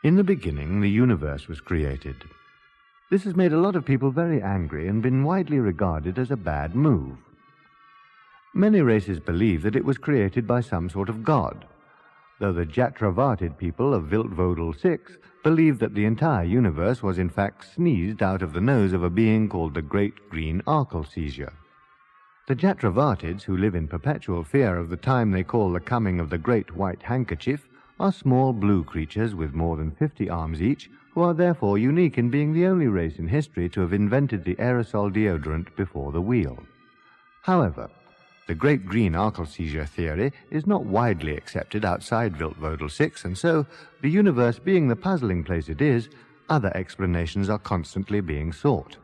In the beginning, the universe was created. This has made a lot of people very angry and been widely regarded as a bad move. Many races believe that it was created by some sort of god, though the Jatravartid people of Viltvodal 6 believe that the entire universe was in fact sneezed out of the nose of a being called the Great Green Arkelseizure. The Jatravartids, who live in perpetual fear of the time they call the coming of the Great White Handkerchief, are small blue creatures with more than 50 arms each, who are therefore unique in being the only race in history to have invented the aerosol deodorant before the wheel. However, the Great Green Arkelseizure theory is not widely accepted outside Viltvodal 6, and so, the universe being the puzzling place it is, other explanations are constantly being sought.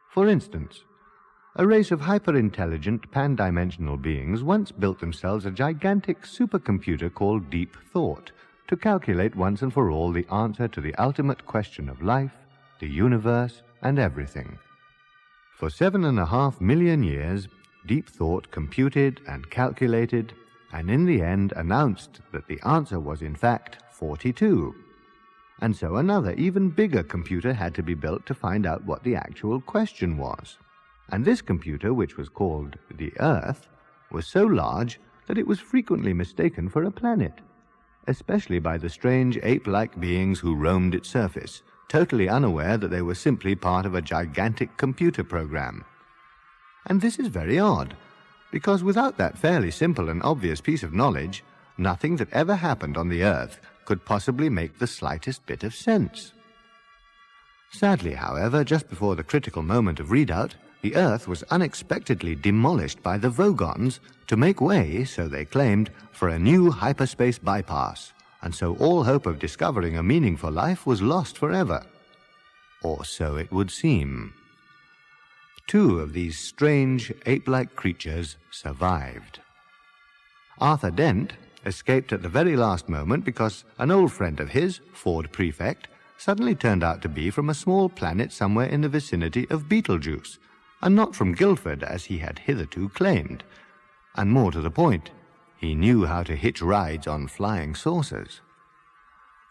For instance, a race of hyperintelligent, pan-dimensional beings once built themselves a gigantic supercomputer called Deep Thought to calculate once and for all the answer to the ultimate question of life, the universe, and everything. For 7.5 million years, Deep Thought computed and calculated, and in the end announced that the answer was in fact 42. And so another, even bigger computer had to be built to find out what the actual question was. And this computer, which was called the Earth, was so large that it was frequently mistaken for a planet, especially by the strange ape-like beings who roamed its surface, totally unaware that they were simply part of a gigantic computer program. And this is very odd, because without that fairly simple and obvious piece of knowledge, nothing that ever happened on the Earth could possibly make the slightest bit of sense. Sadly, however, just before the critical moment of readout, the Earth was unexpectedly demolished by the Vogons to make way, so they claimed, for a new hyperspace bypass, and so all hope of discovering a meaningful life was lost forever. Or so it would seem. 2 of these strange, ape-like creatures survived. Arthur Dent escaped at the very last moment because an old friend of his, Ford Prefect, suddenly turned out to be from a small planet somewhere in the vicinity of Beetlejuice, and not from Guildford as he had hitherto claimed. And more to the point, he knew how to hitch rides on flying saucers.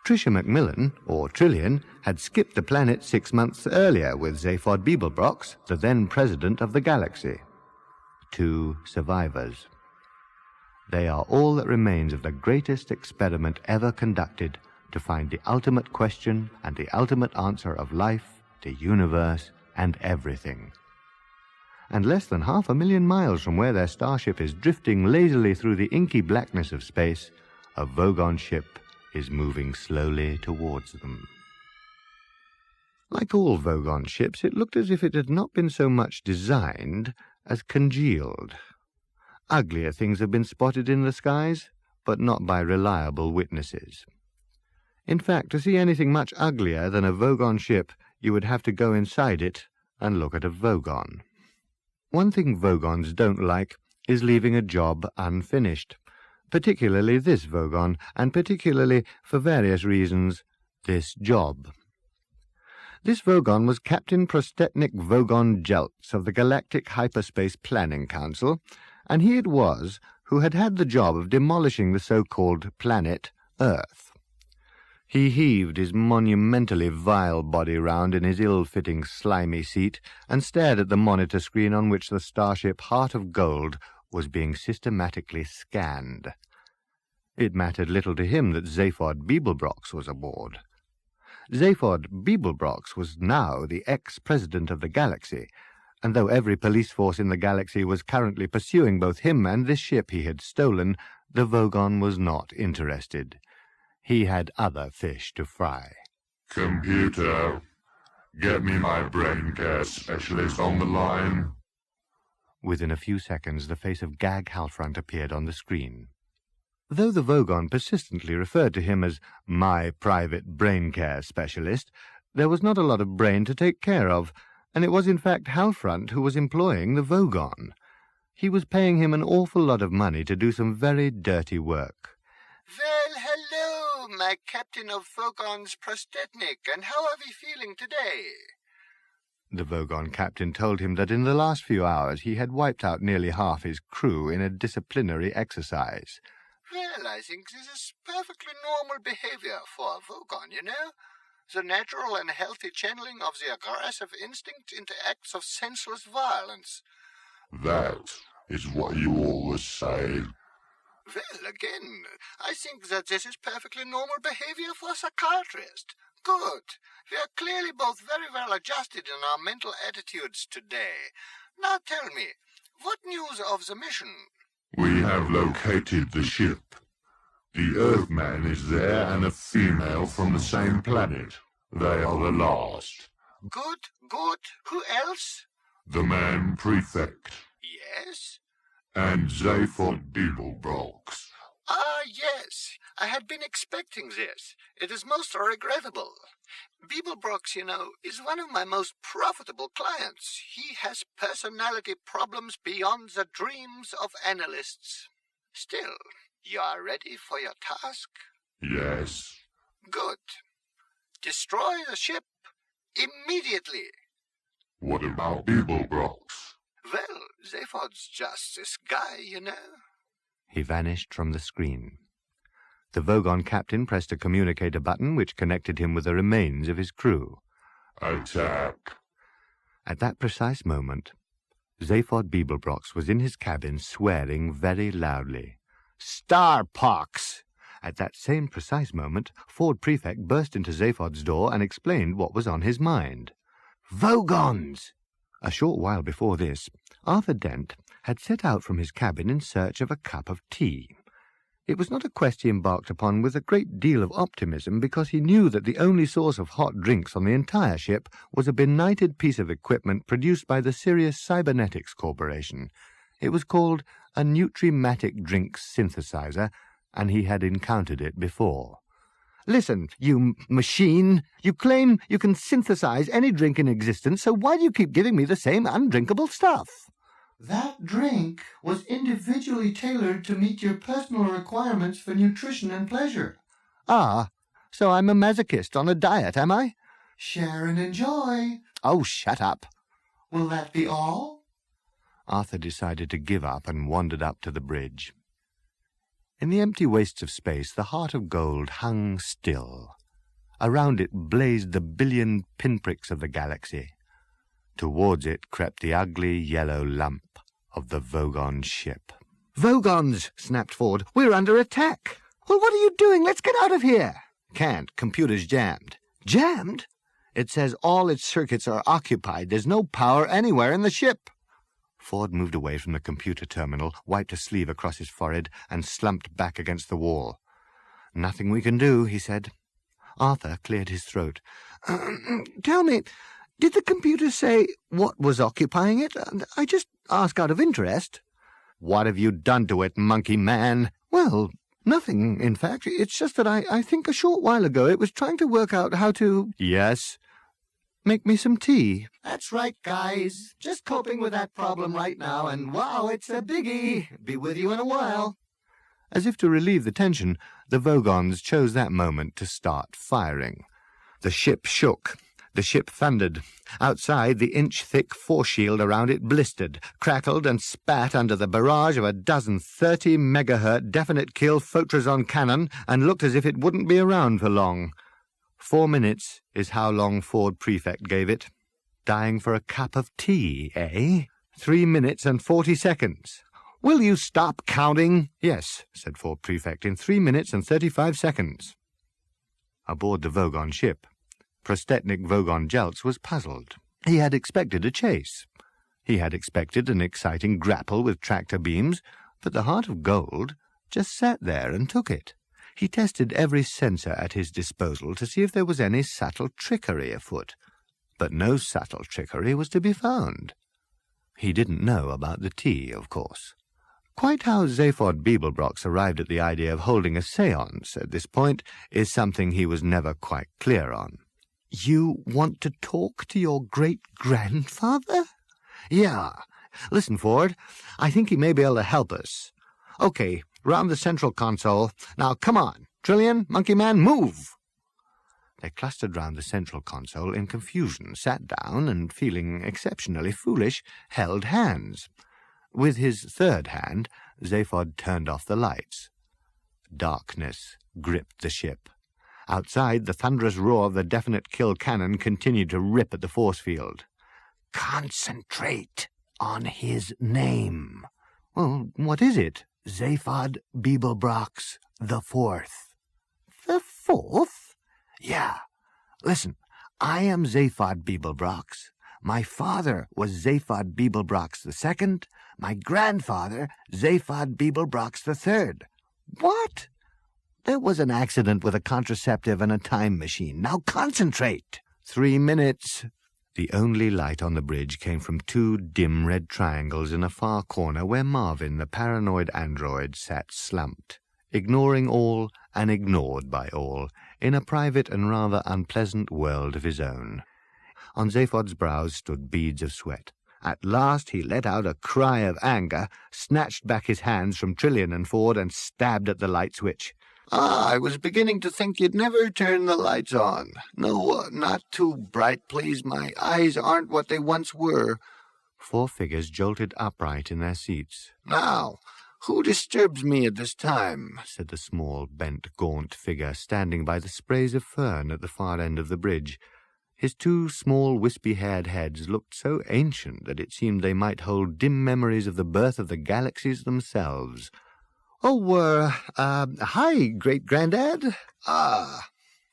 Tricia McMillan, or Trillian, had skipped the planet 6 months earlier with Zaphod Beeblebrox, the then president of the galaxy. 2 survivors. They are all that remains of the greatest experiment ever conducted to find the ultimate question and the ultimate answer of life, the universe, and everything. And less than 500,000 miles from where their starship is drifting lazily through the inky blackness of space, a Vogon ship is moving slowly towards them. Like all Vogon ships, it looked as if it had not been so much designed as congealed. Uglier things have been spotted in the skies, but not by reliable witnesses. In fact, to see anything much uglier than a Vogon ship, you would have to go inside it and look at a Vogon. One thing Vogons don't like is leaving a job unfinished, particularly this Vogon, and particularly, for various reasons, this job. This Vogon was Captain Prostetnik Vogon Jeltz of the Galactic Hyperspace Planning Council, and he it was who had had the job of demolishing the so-called planet Earth. He heaved his monumentally vile body round in his ill-fitting slimy seat and stared at the monitor screen on which the starship Heart of Gold was being systematically scanned. It mattered little to him that Zaphod Beeblebrox was aboard. Zaphod Beeblebrox was now the ex-president of the galaxy, and though every police force in the galaxy was currently pursuing both him and this ship he had stolen, the Vogon was not interested. He had other fish to fry. Computer, get me my brain care specialist on the line. Within a few seconds, the face of Gag Halfront appeared on the screen. Though the Vogon persistently referred to him as my private brain care specialist, there was not a lot of brain to take care of, and it was in fact Halfront who was employing the Vogon. He was paying him an awful lot of money to do some very dirty work. Well, hello, my captain of Vogon's Prostetnik, and how are we feeling today? The Vogon captain told him that in the last few hours he had wiped out nearly half his crew in a disciplinary exercise. Well, I think this is perfectly normal behavior for a Vogon, you know? The natural and healthy channeling of the aggressive instinct into acts of senseless violence. That is what you always say. Well, again, I think that this is perfectly normal behavior for a psychiatrist. Good. We are clearly both very well adjusted in our mental attitudes today. Now tell me, what news of the mission? We have located the ship. The Earthman is there and a female from the same planet. They are the last. Good, good. Who else? The man Prefect. Yes? And Zaphod Beeblebrox. Ah, yes. I had been expecting this. It is most regrettable. Beeblebrox, you know, is one of my most profitable clients. He has personality problems beyond the dreams of analysts. Still, you are ready for your task? Yes. Good. Destroy the ship immediately. What about Beeblebrox? Well, Zaphod's just this guy, you know. He vanished from the screen. The Vogon captain pressed a communicator button which connected him with the remains of his crew. Attack. At that precise moment, Zaphod Beeblebrox was in his cabin swearing very loudly. "Starpox!" At that same precise moment, Ford Prefect burst into Zaphod's door and explained what was on his mind. Vogons! A short while before this, Arthur Dent had set out from his cabin in search of a cup of tea. It was not a quest he embarked upon with a great deal of optimism, because he knew that the only source of hot drinks on the entire ship was a benighted piece of equipment produced by the Sirius Cybernetics Corporation. It was called a Nutrimatic Drinks Synthesizer, and he had encountered it before. "Listen, you machine, you claim you can synthesize any drink in existence, so why do you keep giving me the same undrinkable stuff?" "That drink was individually tailored to meet your personal requirements for nutrition and pleasure." "Ah, so I'm a masochist on a diet, am I?" "Share and enjoy." "Oh, shut up." "Will that be all?" Arthur decided to give up and wandered up to the bridge. In the empty wastes of space, the heart of gold hung still. Around it blazed the billion pinpricks of the galaxy. Towards it crept the ugly yellow lump of the Vogon ship. "Vogons!" snapped Ford. "We're under attack!" "Well, what are you doing? Let's get out of here!" "Can't. Computer's jammed." "Jammed?" "It says all its circuits are occupied. There's no power anywhere in the ship." Ford moved away from the computer terminal, wiped a sleeve across his forehead, and slumped back against the wall. "Nothing we can do," he said. Arthur cleared his throat. "Tell me, did the computer say what was occupying it? I just ask out of interest." "What have you done to it, monkey man?" "Well, nothing, in fact. It's just that I think a short while ago it was trying to work out how to—" "Yes?" "Make me some tea." "That's right, guys. Just coping with that problem right now, and wow, it's a biggie. Be with you in a while." As if to relieve the tension, the Vogons chose that moment to start firing. The ship shook. The ship thundered. Outside, the inch-thick force shield around it blistered, crackled, and spat under the barrage of a dozen 30-megahertz definite-kill Photrazon cannon, and looked as if it wouldn't be around for long. 4 minutes is how long Ford Prefect gave it. Dying for a cup of tea, eh? 3 minutes and 40 seconds. "Will you stop counting?" "Yes," said Ford Prefect, "in 3 minutes and 35 seconds. Aboard the Vogon ship, Prostetnik Vogon Jeltz was puzzled. He had expected a chase. He had expected an exciting grapple with tractor beams, but the Heart of Gold just sat there and took it. He tested every sensor at his disposal to see if there was any subtle trickery afoot, but no subtle trickery was to be found. He didn't know about the tea, of course. Quite how Zaphod Beeblebrox arrived at the idea of holding a séance at this point is something he was never quite clear on. "You want to talk to your great-grandfather?" "Yeah. Listen, Ford, I think he may be able to help us. Okay, round the central console. Now, come on. Trillian, Monkey Man, move!" They clustered round the central console in confusion, sat down, and, feeling exceptionally foolish, held hands. With his third hand, Zaphod turned off the lights. darkness gripped the ship. Outside, the thunderous roar of the definite kill cannon continued to rip at the force field. "Concentrate on his name." "Well, what is it?" "Zaphod Beeblebrox the Fourth." "The fourth?" "Yeah. Listen, I am Zaphod Beeblebrox. My father was Zaphod Beeblebrox the Second. My grandfather, Zaphod Beeblebrox the Third." "What?" "There was an accident with a contraceptive and a time machine. Now concentrate." 3 minutes. The only light on the bridge came from 2 dim red triangles in a far corner where Marvin, the paranoid android, sat slumped, ignoring all and ignored by all, in a private and rather unpleasant world of his own. On Zaphod's brows stood beads of sweat. At last he let out a cry of anger, snatched back his hands from Trillian and Ford, and stabbed at the light switch. "I was beginning to think you'd never turn the lights on. No, not too bright, please. My eyes aren't what they once were." 4 figures jolted upright in their seats. "Now, who disturbs me at this time?" said the small, bent, gaunt figure standing by the sprays of fern at the far end of the bridge. His 2 small, wispy-haired heads looked so ancient that it seemed they might hold dim memories of the birth of the galaxies themselves. "Oh, hi, Great-Granddad." "Ah,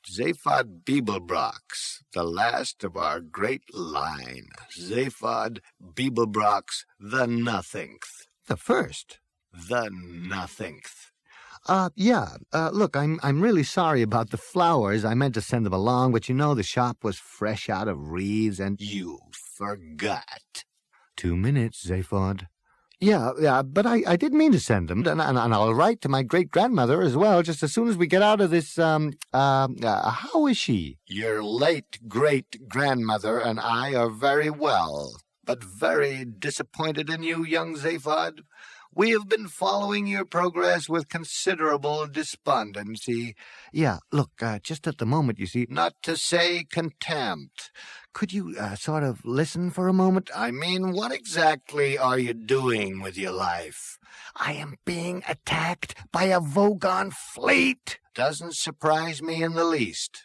Zaphod Beeblebrox, the last of our great line. Zaphod Beeblebrox the Nothingth." "The first?" "The Nothingth." Look, I'm really sorry about the flowers. I meant to send them along, but you know the shop was fresh out of wreaths and—" "You forgot." 2 minutes, Zaphod. Yeah, but I did mean to send them, and I'll write to my great-grandmother as well, just as soon as we get out of this, how is she?" "Your late great-grandmother and I are very well, but very disappointed in you, young Zaphod. We have been following your progress with considerable despondency." "Yeah, look, just at the moment, you see—" "Not to say contempt." "Could you, sort of listen for a moment?" "I mean, what exactly are you doing with your life?" "I am being attacked by a Vogon fleet." "Doesn't surprise me in the least."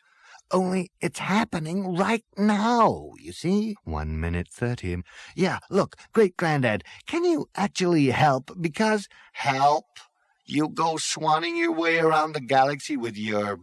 "Only it's happening right now, you see?" 1 minute 30. "Yeah, look, Great-Granddad, can you actually help? Because—" "Help? You go swanning your way around the galaxy with your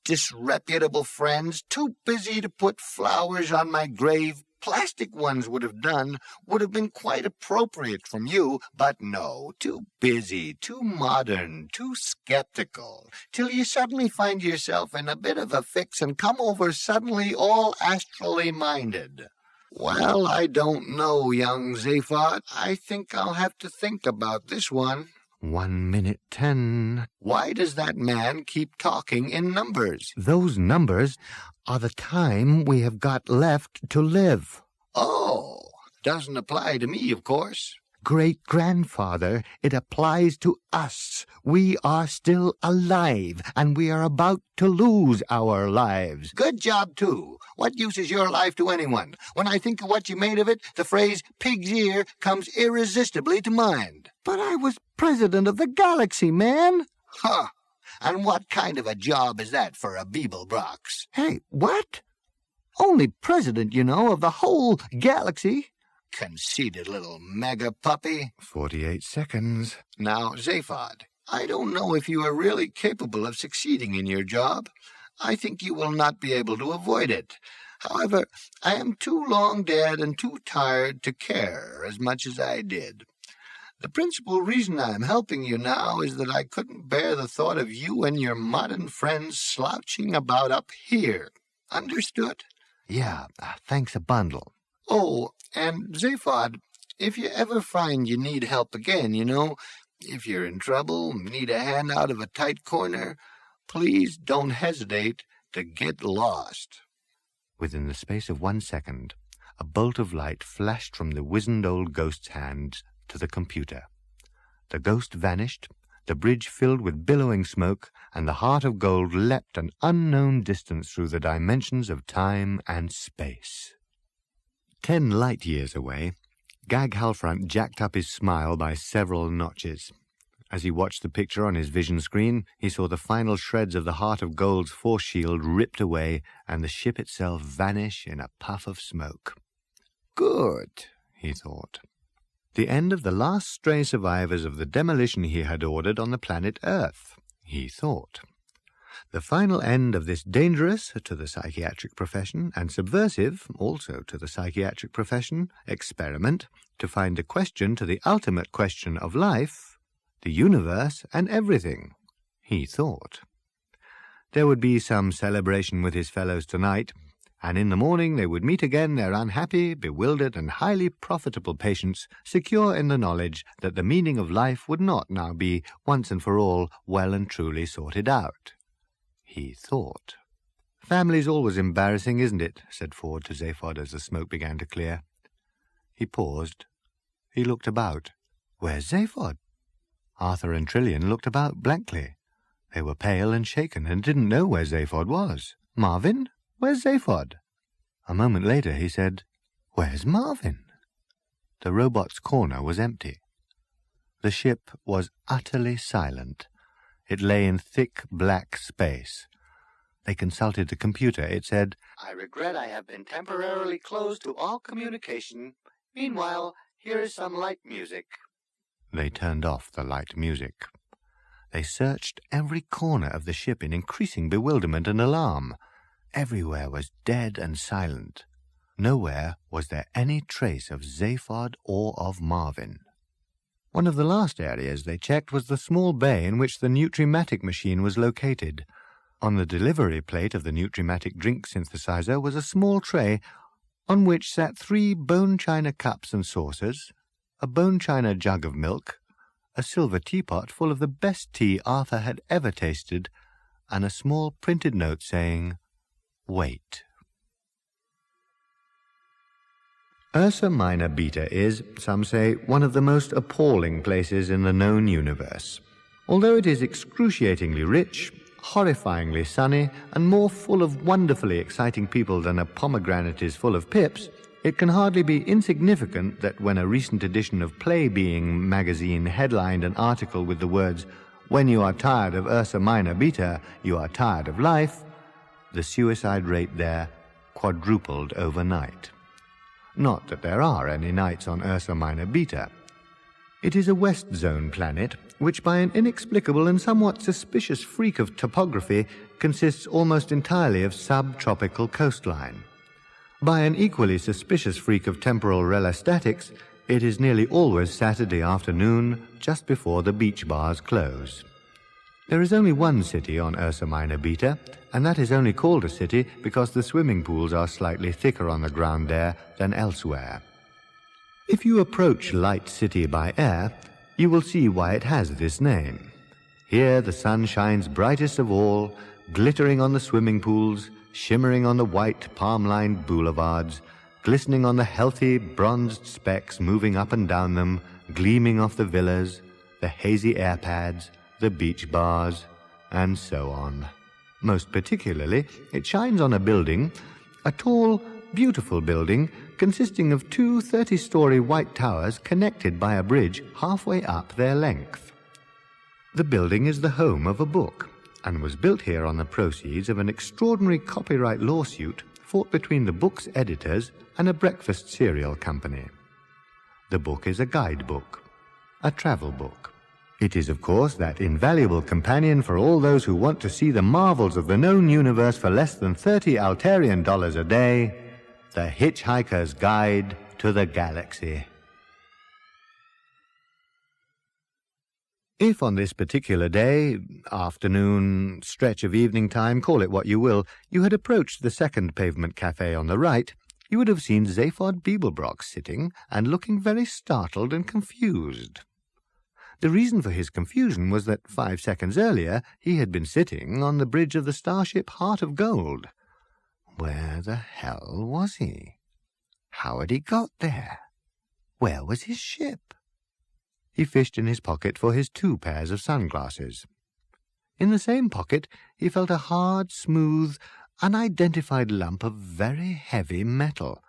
disreputable friends, too busy to put flowers on my grave. Plastic ones would have done, would have been quite appropriate from you, but no, too busy, too modern, too skeptical, till you suddenly find yourself in a bit of a fix and come over suddenly all astrally minded." "Well, I don't know, young Zaphod. I think I'll have to think about this one." 1 minute 10. "Why does that man keep talking in numbers?" "Those numbers are the time we have got left to live." "Oh, doesn't apply to me, of course." "Great-grandfather, it applies to us. We are still alive, and we are about to lose our lives." "Good job, too. What use is your life to anyone? When I think of what you made of it, the phrase pig's ear comes irresistibly to mind." "But I was president of the galaxy, man." "Huh. And what kind of a job is that for a Beeblebrox?" "Hey, what? Only president, you know, of the whole galaxy." Conceited little mega puppy. 48 seconds. "Now, Zaphod, I don't know if you are really capable of succeeding in your job. I think you will not be able to avoid it. However, I am too long dead and too tired to care as much as I did. The principal reason I am helping you now is that I couldn't bear the thought of you and your modern friends slouching about up here. Understood?" "Yeah, thanks a bundle." "Oh, and Zaphod, if you ever find you need help again, you know, if you're in trouble, need a hand out of a tight corner, please don't hesitate to get lost." Within the space of 1 second, a bolt of light flashed from the wizened old ghost's hand to the computer. The ghost vanished, the bridge filled with billowing smoke, and the heart of gold leapt an unknown distance through the dimensions of time and space. 10 light-years away, Gag Halfront jacked up his smile by several notches. As he watched the picture on his vision screen, he saw the final shreds of the Heart of Gold's force shield ripped away and the ship itself vanish in a puff of smoke. Good, he thought. The end of the last stray survivors of the demolition he had ordered on the planet Earth, he thought. The final end of this dangerous to the psychiatric profession and subversive also to the psychiatric profession experiment to find a question to the ultimate question of life, the universe and everything, he thought. There would be some celebration with his fellows tonight, and in the morning they would meet again their unhappy, bewildered, and highly profitable patients, secure in the knowledge that the meaning of life would not now be once and for all well and truly sorted out, he thought. "Family's always embarrassing, isn't it?" said Ford to Zaphod as the smoke began to clear. He paused. He looked about. Where's Zaphod? Arthur and Trillian looked about blankly. They were pale and shaken and didn't know where Zaphod was. "Marvin? Where's Zaphod?" A moment later he said, "Where's Marvin?" The robot's corner was empty. The ship was utterly silent. It lay in thick black space. They consulted the computer. It said, "I regret I have been temporarily closed to all communication. Meanwhile, here is some light music." They turned off the light music. They searched every corner of the ship in increasing bewilderment and alarm. Everywhere was dead and silent. Nowhere was there any trace of Zaphod or of Marvin. One of the last areas they checked was the small bay in which the Nutrimatic machine was located. On the delivery plate of the Nutrimatic drink synthesizer was a small tray on which sat 3 bone china cups and saucers, a bone china jug of milk, a silver teapot full of the best tea Arthur had ever tasted, and a small printed note saying, "Wait." Ursa Minor Beta is, some say, one of the most appalling places in the known universe. Although it is excruciatingly rich, horrifyingly sunny, and more full of wonderfully exciting people than a pomegranate is full of pips, it can hardly be insignificant that when a recent edition of Play Being magazine headlined an article with the words, "When you are tired of Ursa Minor Beta, you are tired of life," the suicide rate there quadrupled overnight. Not that there are any nights on Ursa Minor Beta. It is a West Zone planet, which by an inexplicable and somewhat suspicious freak of topography consists almost entirely of subtropical coastline. By an equally suspicious freak of temporal relastatics, it is nearly always Saturday afternoon, just before the beach bars close. There is only one city on Ursa Minor Beta, and that is only called a city because the swimming pools are slightly thicker on the ground there than elsewhere. If you approach Light City by air, you will see why it has this name. Here the sun shines brightest of all, glittering on the swimming pools, shimmering on the white palm-lined boulevards, glistening on the healthy bronzed specks moving up and down them, gleaming off the villas, the hazy air pads, the beach bars, and so on. Most particularly, it shines on a building, a tall, beautiful building, consisting of 2 30-story white towers connected by a bridge halfway up their length. The building is the home of a book, and was built here on the proceeds of an extraordinary copyright lawsuit fought between the book's editors and a breakfast cereal company. The book is a guidebook, a travel book. It is, of course, that invaluable companion for all those who want to see the marvels of the known universe for less than $30 Altarian a day, The Hitchhiker's Guide to the Galaxy. If on this particular day, afternoon, stretch of evening time, call it what you will, you had approached the second pavement cafe on the right, you would have seen Zaphod Beeblebrox sitting and looking very startled and confused. The reason for his confusion was that 5 seconds earlier he had been sitting on the bridge of the starship Heart of Gold. Where the hell was he? How had he got there? Where was his ship? He fished in his pocket for his 2 pairs of sunglasses. In the same pocket he felt a hard, smooth, unidentified lump of very heavy metal.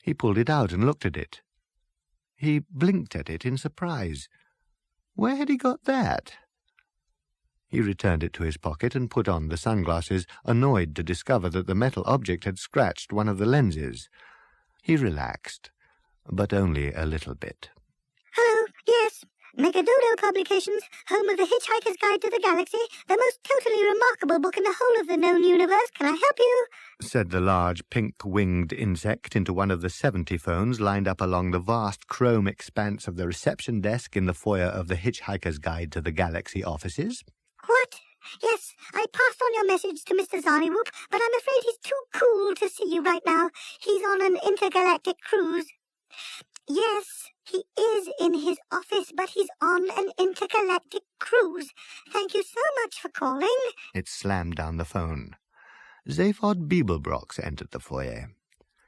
He pulled it out and looked at it. He blinked at it in surprise. Where had he got that? He returned it to his pocket and put on the sunglasses, annoyed to discover that the metal object had scratched one of the lenses. He relaxed, but only a little bit. Hello, yes. Megadodo Publications, home of The Hitchhiker's Guide to the Galaxy, the most totally remarkable book in the whole of the known universe. Can I help you? Said the large pink-winged insect into one of the 70 phones lined up along the vast chrome expanse of the reception desk in the foyer of The Hitchhiker's Guide to the Galaxy offices. What? Yes, I passed on your message to Mr. Zarniwoop, but I'm afraid he's too cool to see you right now. He's on an intergalactic cruise. Yes, he is in his office, but he's on an intergalactic cruise. Thank you so much for calling. It slammed down the phone. Zaphod Beeblebrox entered the foyer.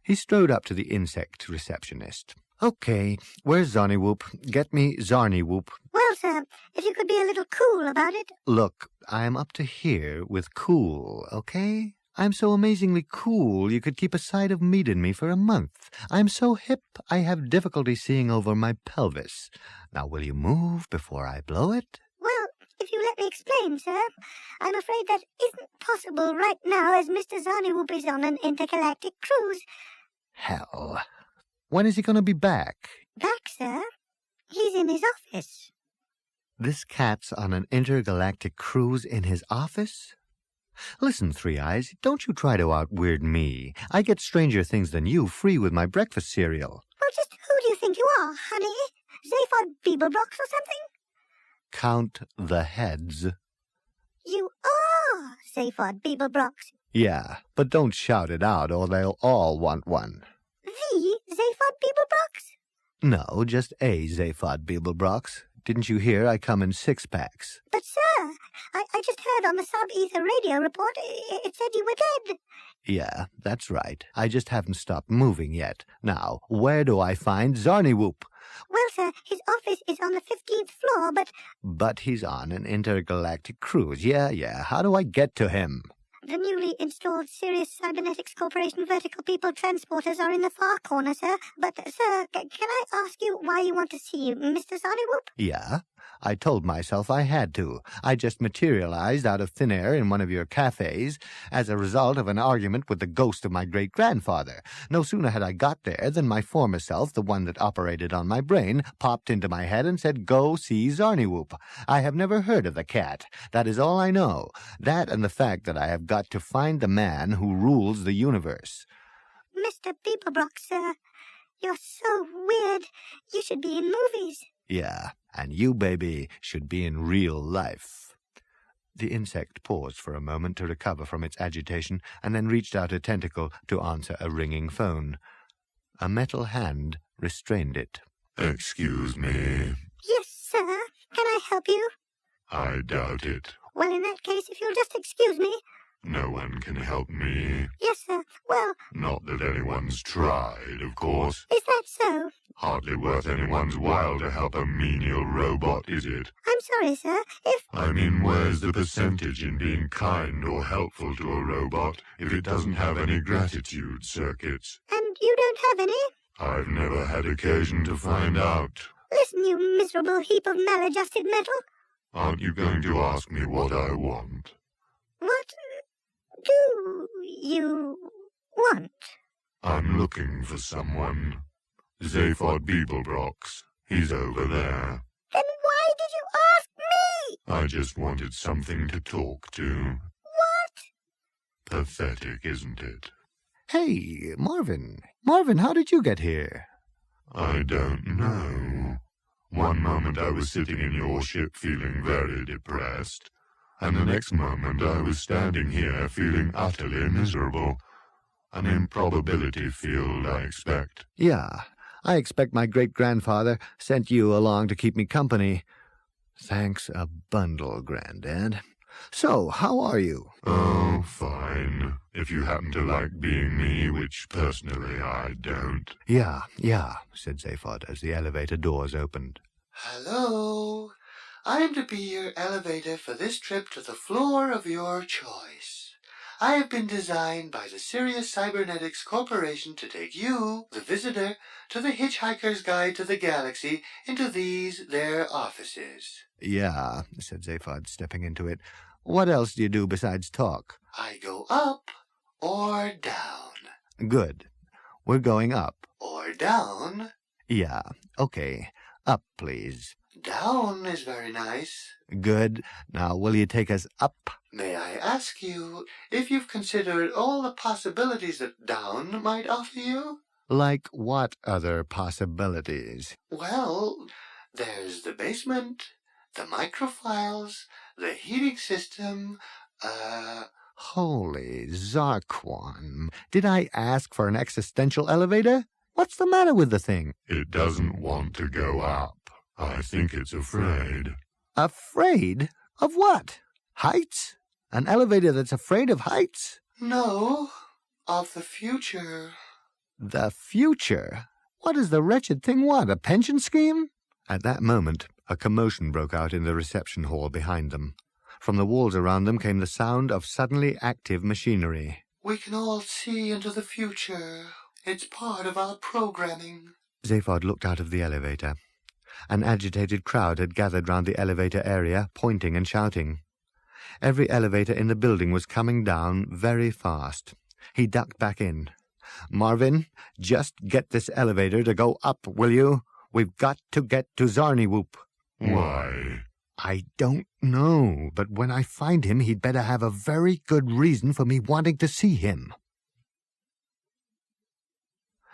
He strode up to the insect receptionist. Okay, where's Zarniwoop? Get me Zarniwoop. Well, sir, if you could be a little cool about it. Look, I'm up to here with cool, okay? I'm so amazingly cool you could keep a side of meat in me for a month. I'm so hip I have difficulty seeing over my pelvis. Now will you move before I blow it? Well, if you let me explain, sir, I'm afraid that isn't possible right now as Mr. Zarniwoop is on an intergalactic cruise. Hell. When is he going to be back? Back, sir? He's in his office. This cat's on an intergalactic cruise in his office? Listen, Three Eyes, don't you try to out-weird me. I get stranger things than you free with my breakfast cereal. Well, just who do you think you are, honey? Zaphod Beeblebrox or something? Count the heads. You are Zaphod Beeblebrox. Yeah, but don't shout it out or they'll all want one. The Zaphod Beeblebrox? No, just a Zaphod Beeblebrox. Didn't you hear I come in 6-packs? But, sir, I just heard on the sub-ether radio report it said you were dead. Yeah, that's right. I just haven't stopped moving yet. Now, where do I find Zarniwoop? Well, sir, his office is on the 15th floor, but... But he's on an intergalactic cruise. Yeah. How do I get to him? The newly installed Sirius Cybernetics Corporation vertical people transporters are in the far corner, sir. But, sir, can I ask you why you want to see you, Mr. Zarniwoop? Yeah, I told myself I had to. I just materialized out of thin air in one of your cafes as a result of an argument with the ghost of my great-grandfather. No sooner had I got there than my former self, the one that operated on my brain, popped into my head and said, "Go see Zarniwoop." I have never heard of the cat. That is all I know. That and the fact that I have got to find the man who rules the universe. Mr. Beeblebrox, sir, you're so weird. You should be in movies. Yeah, and you, baby, should be in real life. The insect paused for a moment to recover from its agitation and then reached out a tentacle to answer a ringing phone. A metal hand restrained it. Excuse me. Yes, sir. Can I help you? I doubt it. Well, in that case, if you'll just excuse me. No one can help me. Yes, sir. Well... Not that anyone's tried, of course. Is that so? Hardly worth anyone's while to help a menial robot, is it? I'm sorry, sir. I mean, where's the percentage in being kind or helpful to a robot if it doesn't have any gratitude circuits? And you don't have any? I've never had occasion to find out. Listen, you miserable heap of maladjusted metal. Aren't you going to ask me what I want? What do you want? I'm looking for someone. Zaphod Beeblebrox. He's over there. Then why did you ask me? I just wanted something to talk to. What? Pathetic, isn't it? Hey, Marvin. Marvin, how did you get here? I don't know. One moment I was sitting in your ship feeling very depressed, and the next moment I was standing here feeling utterly miserable. An improbability field, I expect. Yeah, I expect my great-grandfather sent you along to keep me company. Thanks a bundle, Granddad. So, how are you? Oh, fine. If you happen to like being me, which personally I don't. Yeah, said Zaphod as the elevator doors opened. Hello. I'm to be your elevator for this trip to the floor of your choice. I have been designed by the Sirius Cybernetics Corporation to take you, the visitor, to the Hitchhiker's Guide to the Galaxy into these, their offices. Yeah, said Zaphod, stepping into it. What else do you do besides talk? I go up or down. Good. We're going up. Or down. Yeah, okay. Up, please. Down is very nice. Good. Now, will you take us up? May I ask you if you've considered all the possibilities that down might offer you? Like what other possibilities? Well, there's the basement, the microfiles, the heating system, Holy Zarquan. Did I ask for an existential elevator? What's the matter with the thing? It doesn't want to go up. I think it's afraid. Afraid? Of what? Heights? An elevator that's afraid of heights? No, of the future. The future? What does the wretched thing want, a pension scheme? At that moment, a commotion broke out in the reception hall behind them. From the walls around them came the sound of suddenly active machinery. We can all see into the future. It's part of our programming. Zaphod looked out of the elevator. An agitated crowd had gathered round the elevator area, pointing and shouting. Every elevator in the building was coming down very fast. He ducked back in. Marvin, just get this elevator to go up, will you? We've got to get to Zarniwoop. Why? I don't know, but when I find him, he'd better have a very good reason for me wanting to see him.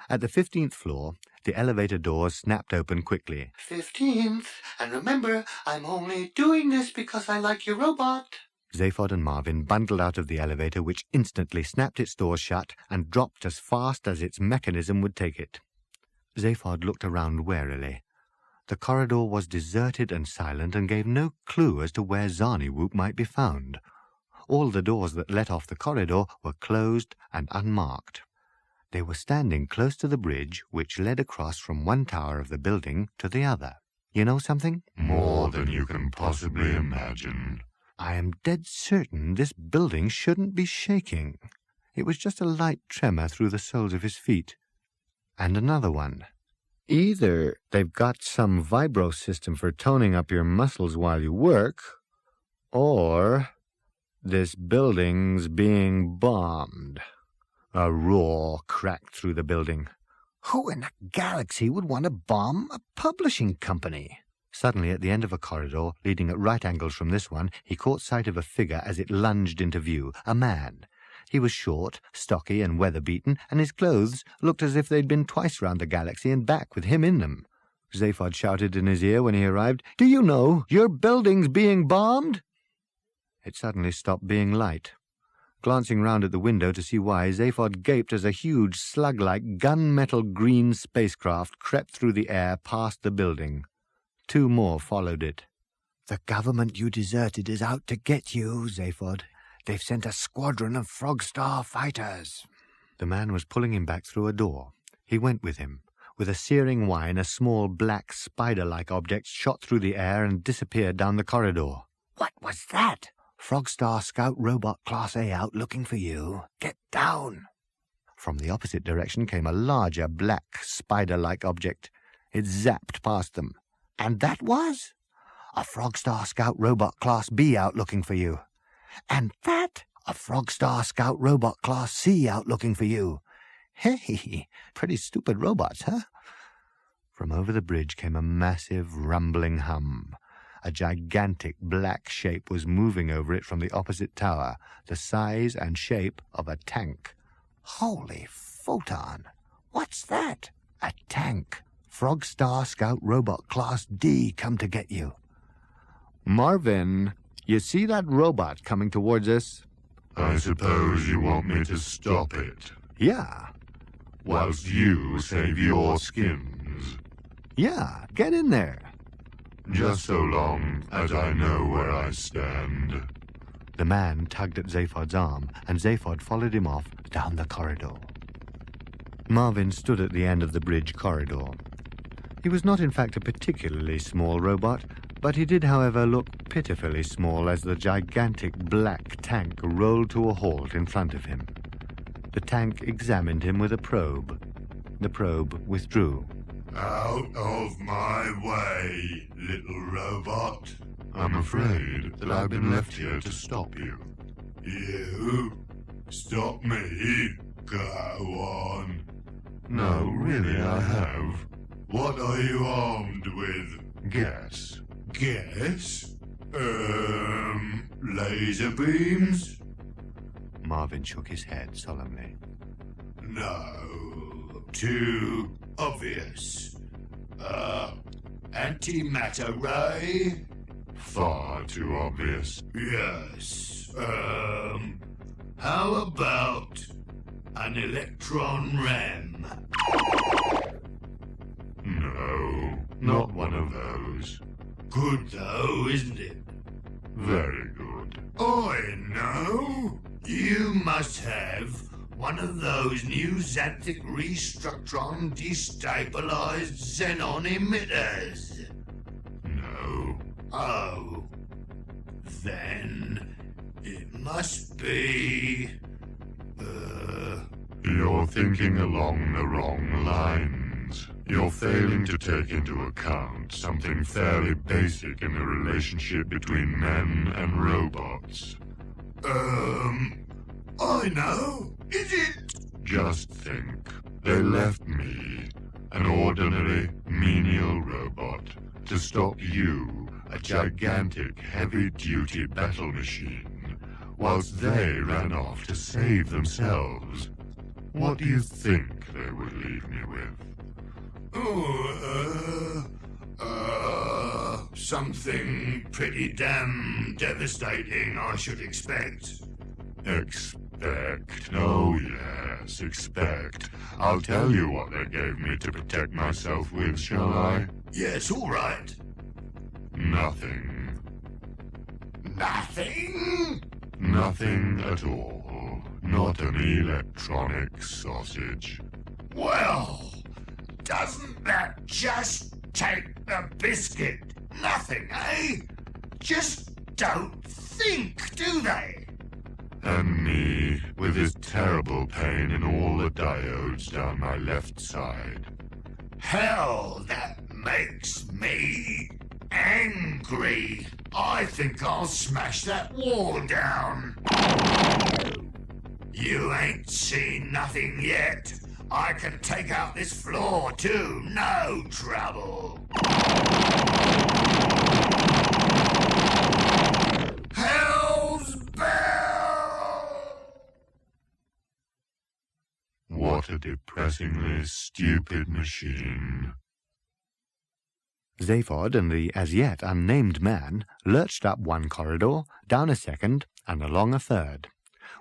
At the 15th floor, the elevator doors snapped open quickly. 15th, and remember, I'm only doing this because I like your robot. Zaphod and Marvin bundled out of the elevator, which instantly snapped its doors shut and dropped as fast as its mechanism would take it. Zaphod looked around warily. The corridor was deserted and silent and gave no clue as to where Zarniwoop might be found. All the doors that let off the corridor were closed and unmarked. They were standing close to the bridge which led across from one tower of the building to the other. You know something? More than you can possibly imagine. I am dead certain this building shouldn't be shaking. It was just a light tremor through the soles of his feet. And another one. Either they've got some vibro system for toning up your muscles while you work, or this building's being bombed. A roar cracked through the building. Who in the galaxy would want to bomb a publishing company? Suddenly, at the end of a corridor, leading at right angles from this one, he caught sight of a figure as it lunged into view, a man. He was short, stocky, and weather-beaten, and his clothes looked as if they'd been twice round the galaxy and back with him in them. Zaphod shouted in his ear when he arrived, "Do you know your building's being bombed?" It suddenly stopped being light. Glancing round at the window to see why, Zaphod gaped as a huge, slug-like, gunmetal green spacecraft crept through the air past the building. 2 more followed it. "The government you deserted is out to get you, Zaphod. They've sent a squadron of Frogstar fighters." The man was pulling him back through a door. He went with him. With a searing whine, a small, black, spider-like object shot through the air and disappeared down the corridor. "What was that?" "Frogstar Scout Robot Class A out looking for you. Get down." From the opposite direction came a larger, black, spider-like object. It zapped past them. "And that was?" "A Frogstar Scout Robot Class B out looking for you." "And that?" "A Frogstar Scout Robot Class C out looking for you." "Hey, pretty stupid robots, huh?" From over the bridge came a massive, rumbling hum. A gigantic black shape was moving over it from the opposite tower, the size and shape of a tank. "Holy photon! What's that?" "A tank. Frogstar Scout Robot Class D come to get you." "Marvin, you see that robot coming towards us?" I suppose you want me to stop it, "Yeah. whilst you save your skins. Yeah, get in there." Just so long as I know where I stand." The man tugged at Zaphod's arm, and Zaphod followed him off down the corridor. Marvin stood at the end of the bridge corridor. He was not, in fact, a particularly small robot, But he did, however, look pitifully small as the gigantic black tank rolled to a halt in front of him. The tank examined him with a probe. The probe withdrew. Out of my way, little robot. I'm afraid that I've been left here to stop you. You? Stop me? Go on. No, really, I have. What are you armed with? Guess. Guess? Laser beams? Marvin shook his head solemnly. No. Too obvious. Antimatter ray? Far too obvious. Yes. How about an electron ram? No, not one of those. Good though, isn't it? Very good. I know. You must have one of those new xanthic restructron destabilized xenon emitters. No. Oh. Then it must be... You're thinking along the wrong lines. You're failing to take into account something fairly basic in the relationship between men and robots. I know. Is it? Just think. They left me, an ordinary, menial robot, to stop you, a gigantic, heavy-duty battle machine, whilst they ran off to save themselves. What do you think they would leave me with? Something pretty damn devastating, I should expect. Expect? Oh, yes, expect. I'll tell you what they gave me to protect myself with, shall I? Yes, all right. Nothing. Nothing? Nothing at all. Not an electronic sausage. Well, doesn't that just take the biscuit? Nothing, eh? Just don't think, do they? And me, with this terrible pain in all the diodes down my left side. Hell, that makes me angry. I think I'll smash that wall down. You ain't seen nothing yet. I can take out this floor too, no trouble. Hell's bell! What a depressingly stupid machine. Zaphod and the as yet unnamed man lurched up one corridor, down a second, and along a third.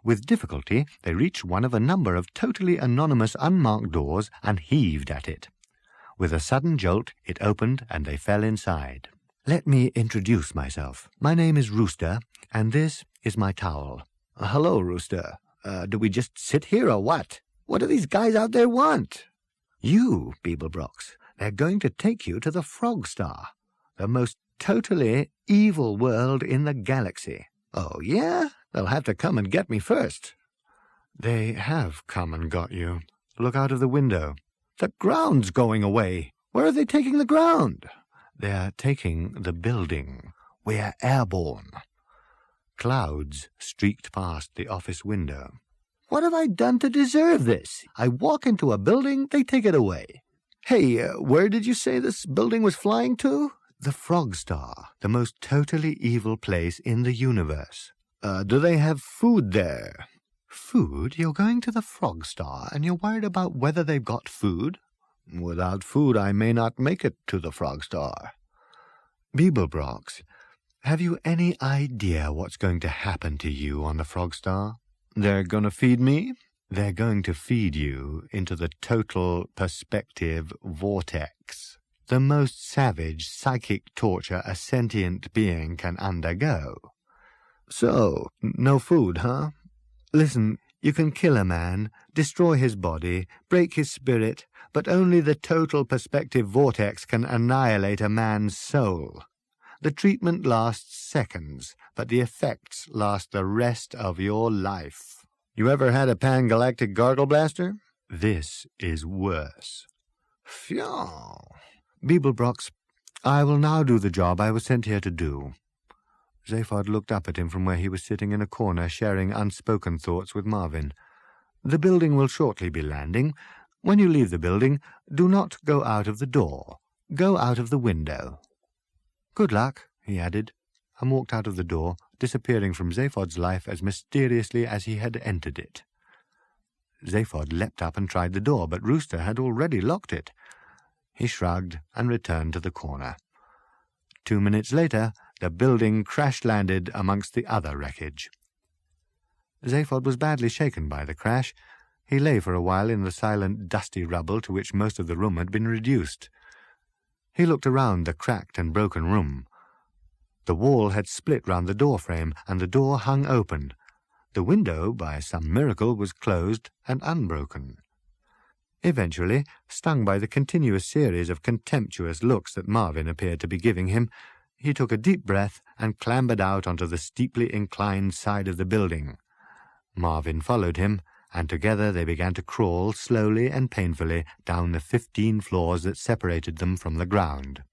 With difficulty, they reached one of a number of totally anonymous unmarked doors and heaved at it. With a sudden jolt, it opened and they fell inside. Let me introduce myself. My name is Rooster, and this is my towel. Hello, Rooster. Do we just sit here or what? What do these guys out there want? You, Beeblebrox. They're going to take you to the Frog Star, the most totally evil world in the galaxy. Oh, yeah? They'll have to come and get me first. They have come and got you. Look out of the window. The ground's going away. Where are they taking the ground? They're taking the building. We're airborne. Clouds streaked past the office window. What have I done to deserve this? I walk into a building, they take it away. Hey, where did you say this building was flying to? The Frog Star, the most totally evil place in the universe. Do they have food there? Food? You're going to the Frog Star, and you're worried about whether they've got food? Without food, I may not make it to the Frog Star. Beeblebrox, have you any idea what's going to happen to you on the Frog Star? They're going to feed me? They're going to feed you into the total perspective vortex, the most savage psychic torture a sentient being can undergo. So, no food, huh? Listen, you can kill a man, destroy his body, break his spirit, but only the total perspective vortex can annihilate a man's soul. The treatment lasts seconds, but the effects last the rest of your life. You ever had a pan-galactic gargle blaster? This is worse. Phew. Beeblebrox, I will now do the job I was sent here to do. Zaphod looked up at him from where he was sitting in a corner, sharing unspoken thoughts with Marvin. The building will shortly be landing. When you leave the building, do not go out of the door. Go out of the window. Good luck, he added, and walked out of the door, disappearing from Zaphod's life as mysteriously as he had entered it. Zaphod leapt up and tried the door, but Rooster had already locked it. He shrugged and returned to the corner. 2 minutes later, the building crash-landed amongst the other wreckage. Zaphod was badly shaken by the crash. He lay for a while in the silent, dusty rubble to which most of the room had been reduced. He looked around the cracked and broken room. The wall had split round the door frame, and the door hung open. The window, by some miracle, was closed and unbroken. Eventually, stung by the continuous series of contemptuous looks that Marvin appeared to be giving him, he took a deep breath and clambered out onto the steeply inclined side of the building. Marvin followed him, and together they began to crawl slowly and painfully down the 15 floors that separated them from the ground.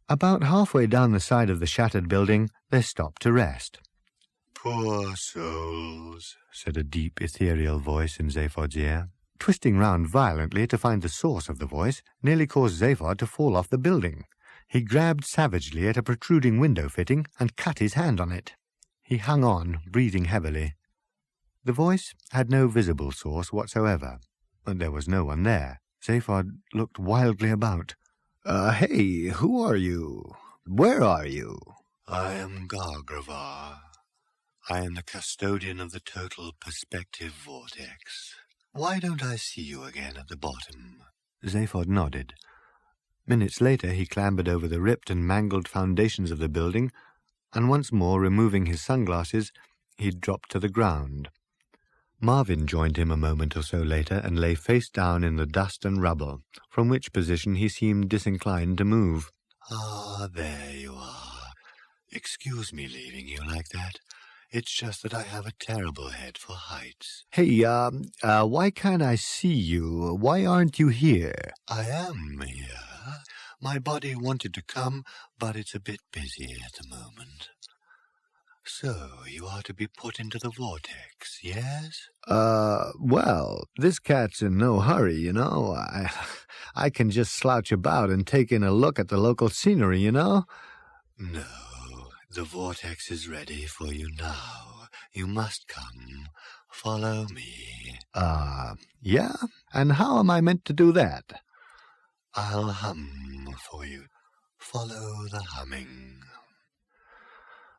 About halfway down the side of the shattered building, they stopped to rest. Poor souls, said a deep, ethereal voice in Zaphod's ear. Twisting round violently to find the source of the voice nearly caused Zaphod to fall off the building. He grabbed savagely at a protruding window fitting and cut his hand on it. He hung on, breathing heavily. The voice had no visible source whatsoever, and there was no one there. Zaphod looked wildly about. Hey, who are you? Where are you? I am Gargravar. I am the custodian of the total perspective vortex. Why don't I see you again at the bottom? Zaphod nodded. Minutes later he clambered over the ripped and mangled foundations of the building, and once more removing his sunglasses, he dropped to the ground. Marvin joined him a moment or so later and lay face down in the dust and rubble, from which position he seemed disinclined to move. Ah, there you are. Excuse me leaving you like that. It's just that I have a terrible head for heights. Hey, why can't I see you? Why aren't you here? I am here. My body wanted to come, but it's a bit busy at the moment. So, you are to be put into the vortex, yes? Well, this cat's in no hurry, you know. I can just slouch about and take in a look at the local scenery, you know. No, the vortex is ready for you now. You must come. Follow me. Yeah? And how am I meant to do that? I'll hum for you. Follow the humming.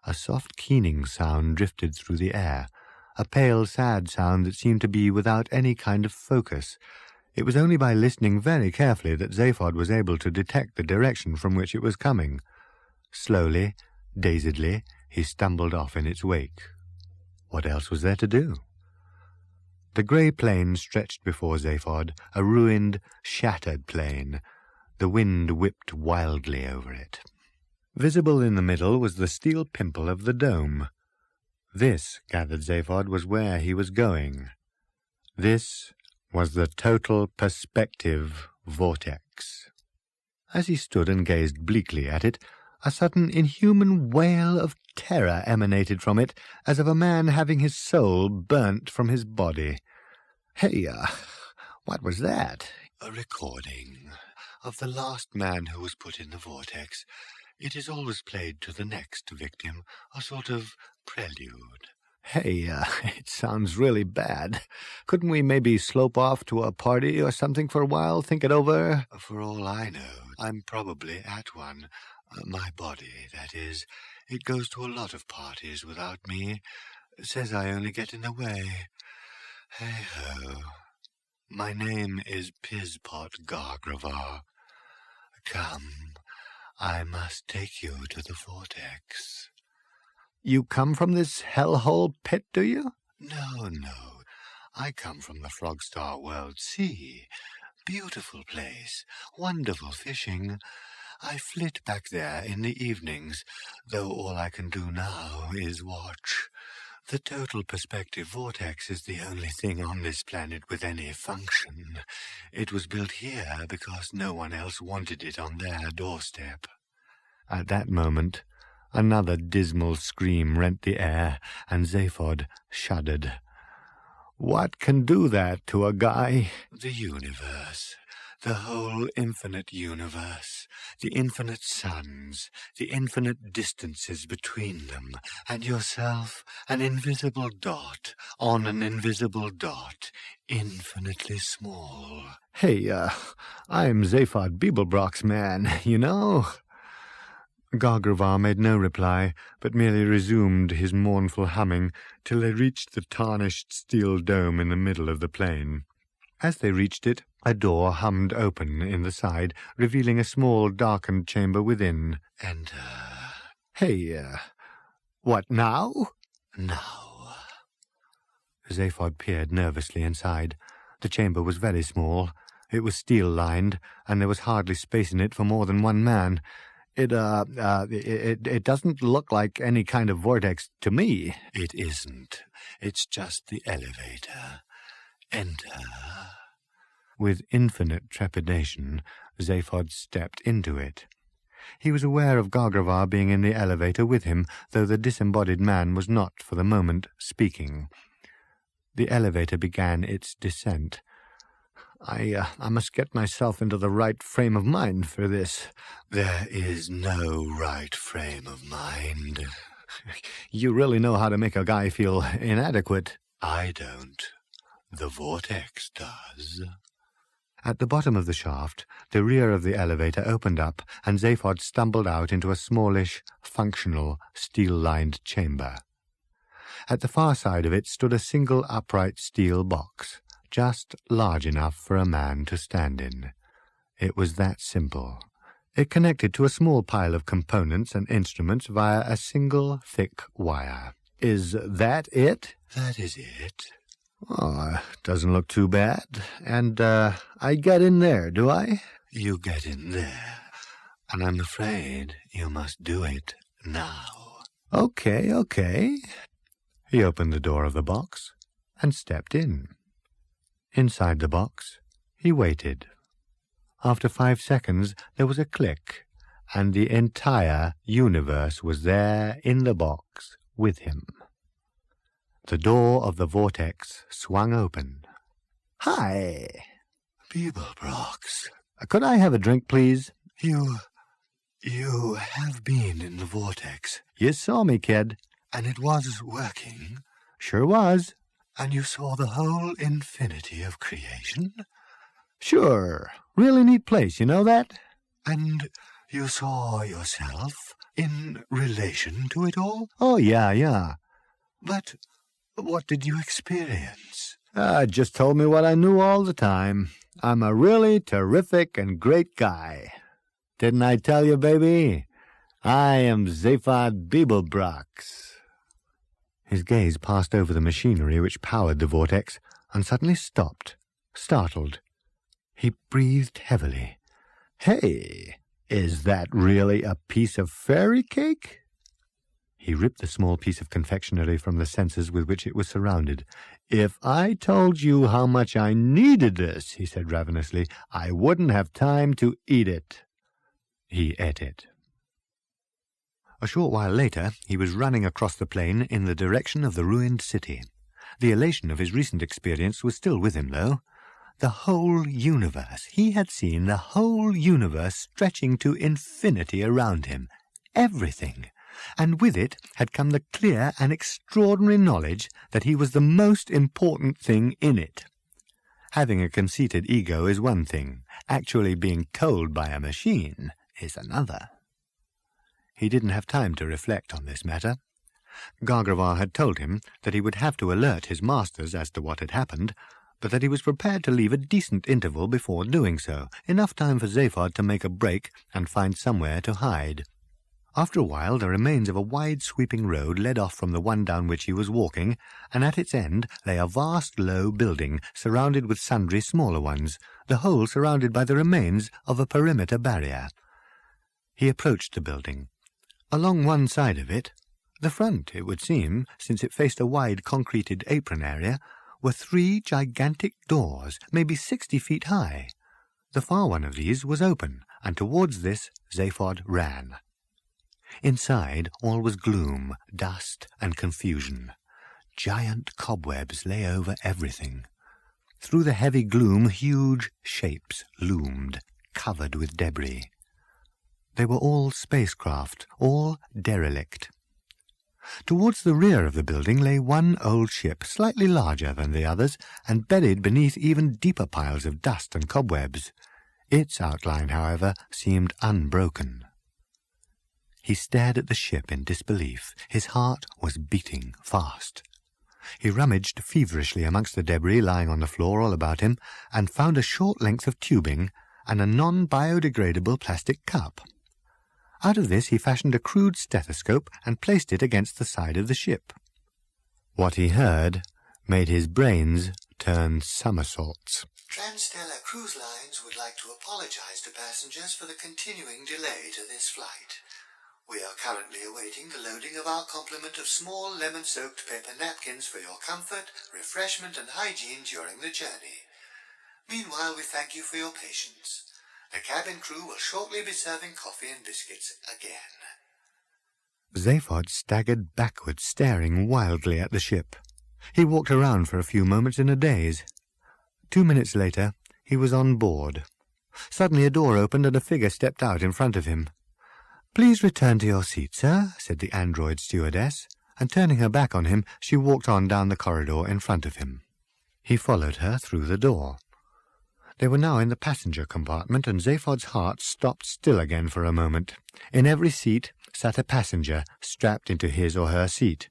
A soft keening sound drifted through the air, a pale, sad sound that seemed to be without any kind of focus. It was only by listening very carefully that Zaphod was able to detect the direction from which it was coming. Slowly, dazedly, he stumbled off in its wake. What else was there to do? The grey plain stretched before Zaphod, a ruined, shattered plain. The wind whipped wildly over it. Visible in the middle was the steel pimple of the dome. This, gathered Zaphod, was where he was going. This was the total perspective vortex. As he stood and gazed bleakly at it, a sudden inhuman wail of terror emanated from it, as of a man having his soul burnt from his body. Hey, what was that? A recording of the last man who was put in the vortex. It is always played to the next victim, a sort of prelude. Hey, it sounds really bad. Couldn't we maybe slope off to a party or something for a while, think it over? For all I know, I'm probably at one. My body, that is. It goes to a lot of parties without me. Says I only get in the way. Hey-ho. My name is Pispot Gargravar. Come. I must take you to the vortex. You come from this hellhole pit, do you? No. I come from the Frogstar World Sea. Beautiful place, wonderful fishing. I flit back there in the evenings, though all I can do now is watch. The total perspective vortex is the only thing on this planet with any function. It was built here because no one else wanted it on their doorstep." At that moment, another dismal scream rent the air, and Zaphod shuddered. "What can do that to a guy?" "The universe. The whole infinite universe, the infinite suns, the infinite distances between them, and yourself, an invisible dot on an invisible dot, infinitely small." "Hey, I'm Zaphod Beeblebrox, man, you know." Gargravar made no reply, but merely resumed his mournful humming till they reached the tarnished steel dome in the middle of the plain. As they reached it, a door hummed open in the side, revealing a small, darkened chamber within. "Enter." "Hey, what now?" "Now." Zaphod peered nervously inside. The chamber was very small. It was steel-lined, and there was hardly space in it for more than one man. It doesn't look like any kind of vortex to me." "It isn't. It's just the elevator. Enter." With infinite trepidation, Zaphod stepped into it. He was aware of Gargravar being in the elevator with him, though the disembodied man was not, for the moment, speaking. The elevator began its descent. I must get myself into the right frame of mind for this." "There is no right frame of mind." "You really know how to make a guy feel inadequate." "I don't. The vortex does." At the bottom of the shaft, the rear of the elevator opened up, and Zaphod stumbled out into a smallish, functional, steel-lined chamber. At the far side of it stood a single upright steel box, just large enough for a man to stand in. It was that simple. It connected to a small pile of components and instruments via a single thick wire. "Is that it?" "That is it." "Oh, doesn't look too bad. And, I get in there, do I?" "You get in there, and I'm afraid you must do it now." Okay. He opened the door of the box and stepped in. Inside the box, he waited. After 5 seconds, there was a click, and the entire universe was there in the box with him. The door of the vortex swung open. "Hi." "Beeblebrox." "Could I have a drink, please?" You have been in the vortex, "You saw me, kid." and it was working, "Sure was." and you saw the whole infinity of creation, "Sure. Really neat place, you know that?" and you saw yourself in relation to it all? "Oh, yeah. But what did you experience?" Just told me what I knew all the time. I'm a really terrific and great guy. Didn't I tell you, baby? I am Zaphod Beeblebrox." His gaze passed over the machinery which powered the vortex, and suddenly stopped, startled. He breathed heavily. "Hey, is that really a piece of fairy cake?" He ripped the small piece of confectionery from the censers with which it was surrounded. "If I told you how much I needed this," he said ravenously, "I wouldn't have time to eat it." He ate it. A short while later, he was running across the plain in the direction of the ruined city. The elation of his recent experience was still with him, though. The whole universe. He had seen the whole universe stretching to infinity around him. Everything. And with it had come the clear and extraordinary knowledge that he was the most important thing in it. Having a conceited ego is one thing. Actually being told by a machine is another. He didn't have time to reflect on this matter. Gargravar had told him that he would have to alert his masters as to what had happened, but that he was prepared to leave a decent interval before doing so, enough time for Zaphod to make a break and find somewhere to hide. After a while, the remains of a wide sweeping road led off from the one down which he was walking, and at its end lay a vast low building, surrounded with sundry smaller ones, the whole surrounded by the remains of a perimeter barrier. He approached the building. Along one side of it, the front, it would seem, since it faced a wide concreted apron area, were 3 gigantic doors, maybe 60 feet high. The far one of these was open, and towards this Zaphod ran. Inside all was gloom, dust, and confusion. Giant cobwebs lay over everything. Through the heavy gloom huge shapes loomed, covered with debris. They were all spacecraft, all derelict. Towards the rear of the building lay one old ship, slightly larger than the others, and buried beneath even deeper piles of dust and cobwebs. Its outline, however, seemed unbroken. He stared at the ship in disbelief. His heart was beating fast. He rummaged feverishly amongst the debris lying on the floor all about him, and found a short length of tubing and a non-biodegradable plastic cup. Out of this he fashioned a crude stethoscope and placed it against the side of the ship. What he heard made his brains turn somersaults. Transstellar Cruise Lines would like to apologize to passengers for the continuing delay to this flight. We are currently awaiting the loading of our complement of small lemon-soaked paper napkins for your comfort, refreshment and hygiene during the journey. Meanwhile, we thank you for your patience. The cabin crew will shortly be serving coffee and biscuits again. Zaphod staggered backwards, staring wildly at the ship. He walked around for a few moments in a daze. 2 minutes later, he was on board. Suddenly a door opened and a figure stepped out in front of him. "Please return to your seat, sir," said the android stewardess, and turning her back on him, she walked on down the corridor in front of him. He followed her through the door. They were now in the passenger compartment, and Zaphod's heart stopped still again for a moment. In every seat sat a passenger, strapped into his or her seat.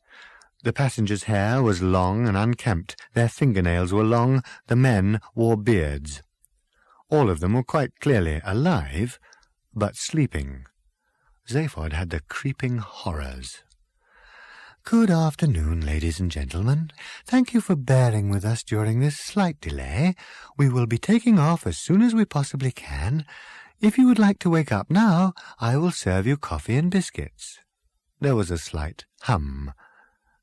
The passengers' hair was long and unkempt, their fingernails were long, the men wore beards. All of them were quite clearly alive, but sleeping. Zaphod had the creeping horrors. "Good afternoon, ladies and gentlemen. Thank you for bearing with us during this slight delay. We will be taking off as soon as we possibly can. If you would like to wake up now, I will serve you coffee and biscuits." There was a slight hum.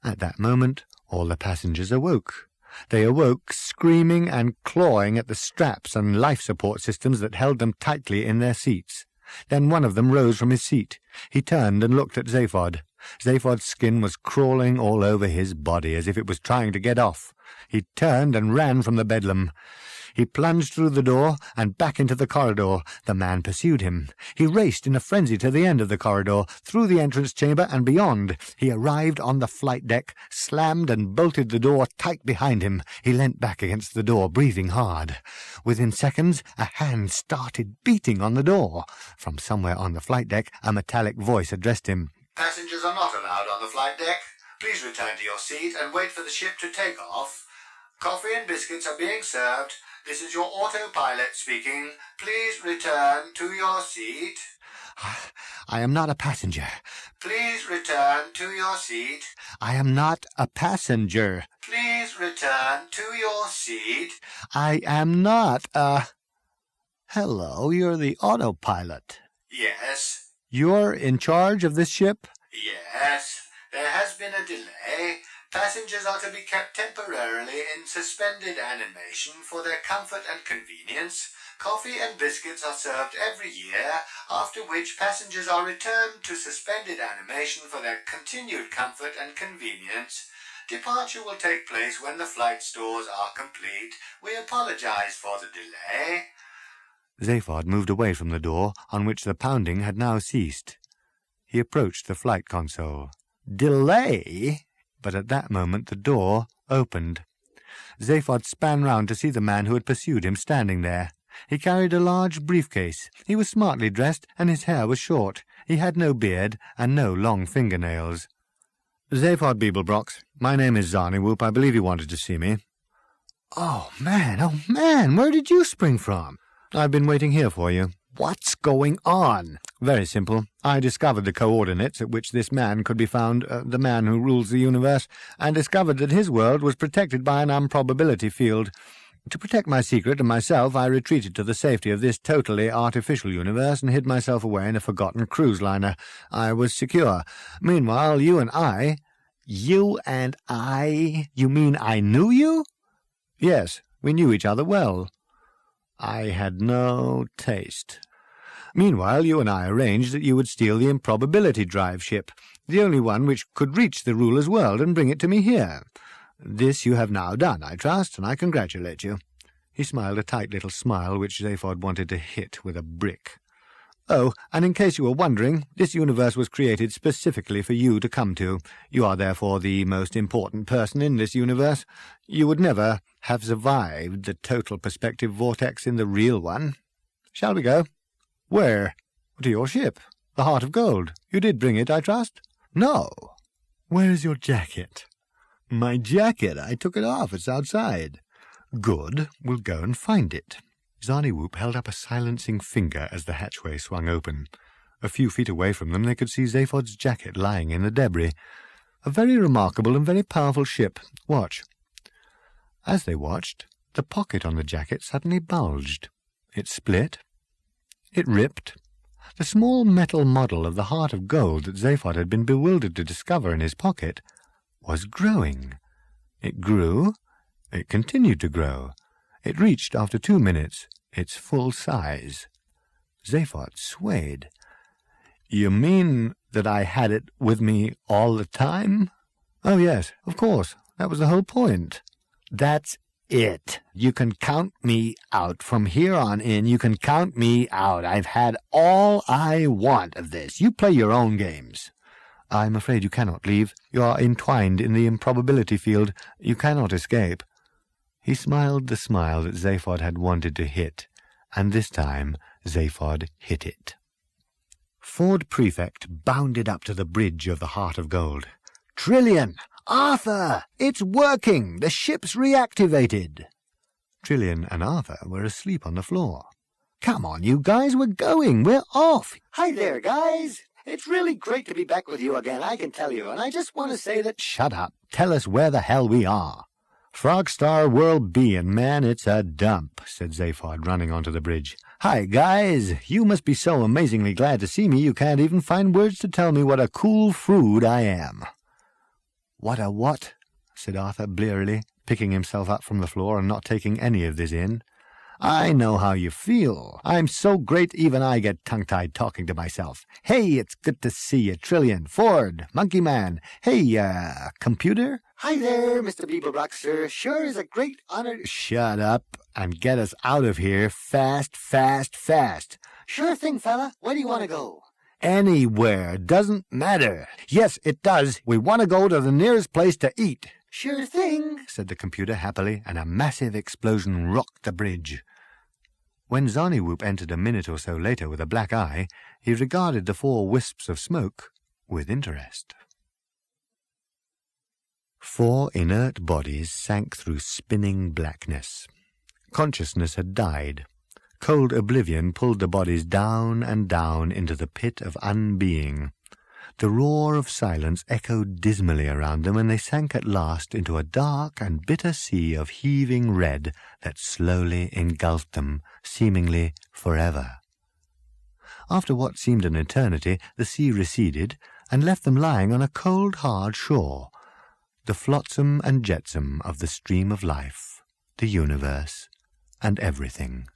At that moment, all the passengers awoke. They awoke, screaming and clawing at the straps and life support systems that held them tightly in their seats. Then one of them rose from his seat. He turned and looked at Zaphod. Zaphod's skin was crawling all over his body as if it was trying to get off. He turned and ran from the bedlam. He plunged through the door and back into the corridor. The man pursued him. He raced in a frenzy to the end of the corridor, through the entrance chamber and beyond. He arrived on the flight deck, slammed and bolted the door tight behind him. He leant back against the door, breathing hard. Within seconds, a hand started beating on the door. From somewhere on the flight deck, a metallic voice addressed him. Passengers are not allowed on the flight deck. Please return to your seat and wait for the ship to take off. Coffee and biscuits are being served. This is your autopilot speaking. Please return to your seat. "I am not a passenger." Please return to your seat. "I am not a passenger." Please return to your seat. "I am not a—" "Hello, you're the autopilot. Yes. You're in charge of this ship?" Yes. There has been a delay. Passengers are to be kept temporarily in suspended animation for their comfort and convenience. Coffee and biscuits are served every year, after which passengers are returned to suspended animation for their continued comfort and convenience. Departure will take place when the flight stores are complete. We apologize for the delay. Zaphod moved away from the door, on which the pounding had now ceased. He approached the flight console. "Delay?" But at that moment the door opened. Zaphod span round to see the man who had pursued him standing there. He carried a large briefcase. He was smartly dressed, and his hair was short. He had no beard and no long fingernails. "Zaphod Beeblebrox. My name is Zarniwoop. I believe you wanted to see me." Oh, man, where did you spring from?" "I've been waiting here for you." "What's going on?" "Very simple. I discovered the coordinates at which this man could be found, the man who rules the universe, and discovered that his world was protected by an improbability field. To protect my secret and myself, I retreated to the safety of this totally artificial universe and hid myself away in a forgotten cruise liner. I was secure. Meanwhile, you and I— You and I? You mean I knew you? Yes, we knew each other well. I had no taste. Meanwhile, you and I arranged that you would steal the improbability drive ship, the only one which could reach the ruler's world, and bring it to me here. This you have now done, I trust, and I congratulate you. He smiled a tight little smile which Zaphod wanted to hit with a brick. Oh, and in case you were wondering, this universe was created specifically for you to come to. You are therefore the most important person in this universe. You would never have survived the total perspective vortex in the real one. Shall we go? Where? To your ship, the Heart of Gold. You did bring it, I trust? No. Where is your jacket? My jacket? I took it off. It's outside. Good. We'll go and find it. Zarniwoop held up a silencing finger as the hatchway swung open. A few feet away from them they could see Zaphod's jacket lying in the debris. A very remarkable and very powerful ship. Watch. As they watched, the pocket on the jacket suddenly bulged. It split. It ripped. The small metal model of the Heart of Gold that Zaphod had been bewildered to discover in his pocket was growing. It grew. It continued to grow. It reached, after 2 minutes, its full size. Zaphod swayed. You mean that I had it with me all the time? Oh, yes, of course. That was the whole point. That's it. You can count me out. From here on in, you can count me out. I've had all I want of this. You play your own games. I'm afraid you cannot leave. You are entwined in the improbability field. You cannot escape. He smiled the smile that Zaphod had wanted to hit, and this time Zaphod hit it. Ford Prefect bounded up to the bridge of the Heart of Gold. Trillian! Arthur! It's working! The ship's reactivated! Trillian and Arthur were asleep on the floor. Come on, you guys, we're going! We're off! Hi there, guys. It's really great to be back with you again, I can tell you, and I just want to say that— Shut up. Tell us where the hell we are. Frogstar World B, and man, it's a dump, said Zaphod, running onto the bridge. Hi, guys. You must be so amazingly glad to see me you can't even find words to tell me what a cool frood I am. What a what? Said Arthur blearily, picking himself up from the floor and not taking any of this in. I know how you feel. I'm so great even I get tongue-tied talking to myself. Hey, it's good to see you, Trillian, Ford, Monkey Man. Hey, computer? Hi there, Mr. Beeblebrox, sir. Sure is a great honor— Shut up and get us out of here fast, fast, fast. Sure thing, fella. Where do you want to go? Anywhere. Doesn't matter. Yes, it does. We want to go to the nearest place to eat. Sure thing, said the computer happily, and a massive explosion rocked the bridge. When Zarniwoop entered a minute or so later with a black eye, he regarded the 4 wisps of smoke with interest. 4 inert bodies sank through spinning blackness. Consciousness had died. Cold oblivion pulled the bodies down and down into the pit of unbeing. The roar of silence echoed dismally around them, and they sank at last into a dark and bitter sea of heaving red that slowly engulfed them, seemingly forever. After what seemed an eternity, the sea receded and left them lying on a cold, hard shore, the flotsam and jetsam of the stream of life, the universe, and everything.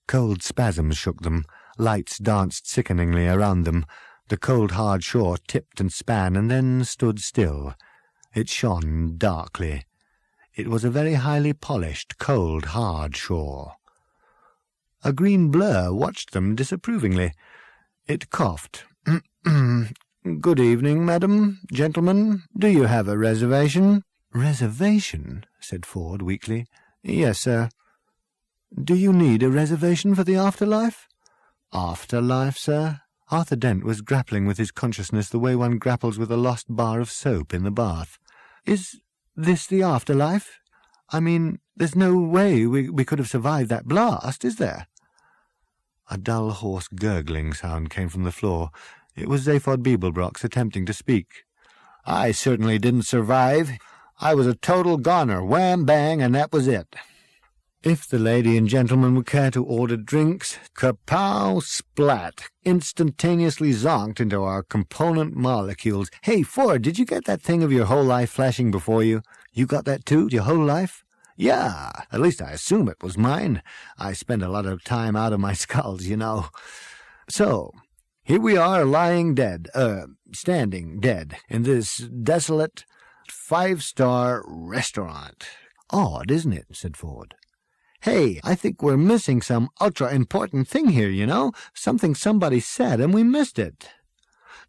Cold spasms shook them, lights danced sickeningly around them. The cold, hard shore tipped and span and then stood still. It shone darkly. It was a very highly polished, cold, hard shore. A green blur watched them disapprovingly. It coughed. Good evening, madam, gentlemen. Do you have a reservation? Reservation? Said Ford weakly. Yes, sir. Do you need a reservation for the afterlife? Afterlife, sir? Arthur Dent was grappling with his consciousness the way one grapples with a lost bar of soap in the bath. Is this the afterlife? I mean, there's no way we could have survived that blast, is there? A dull, hoarse gurgling sound came from the floor. It was Zaphod Beeblebrox attempting to speak. I certainly didn't survive. I was a total goner, wham-bang, and that was it. If the lady and gentleman would care to order drinks, kapow, splat, instantaneously zonked into our component molecules. Hey, Ford, did you get that thing of your whole life flashing before you? You got that too, your whole life? Yeah, at least I assume it was mine. I spend a lot of time out of my skulls, you know. So, here we are standing dead in this desolate 5-star restaurant. Odd, isn't it? Said Ford. Hey, I think we're missing some ultra-important thing here, you know? Something somebody said and we missed it.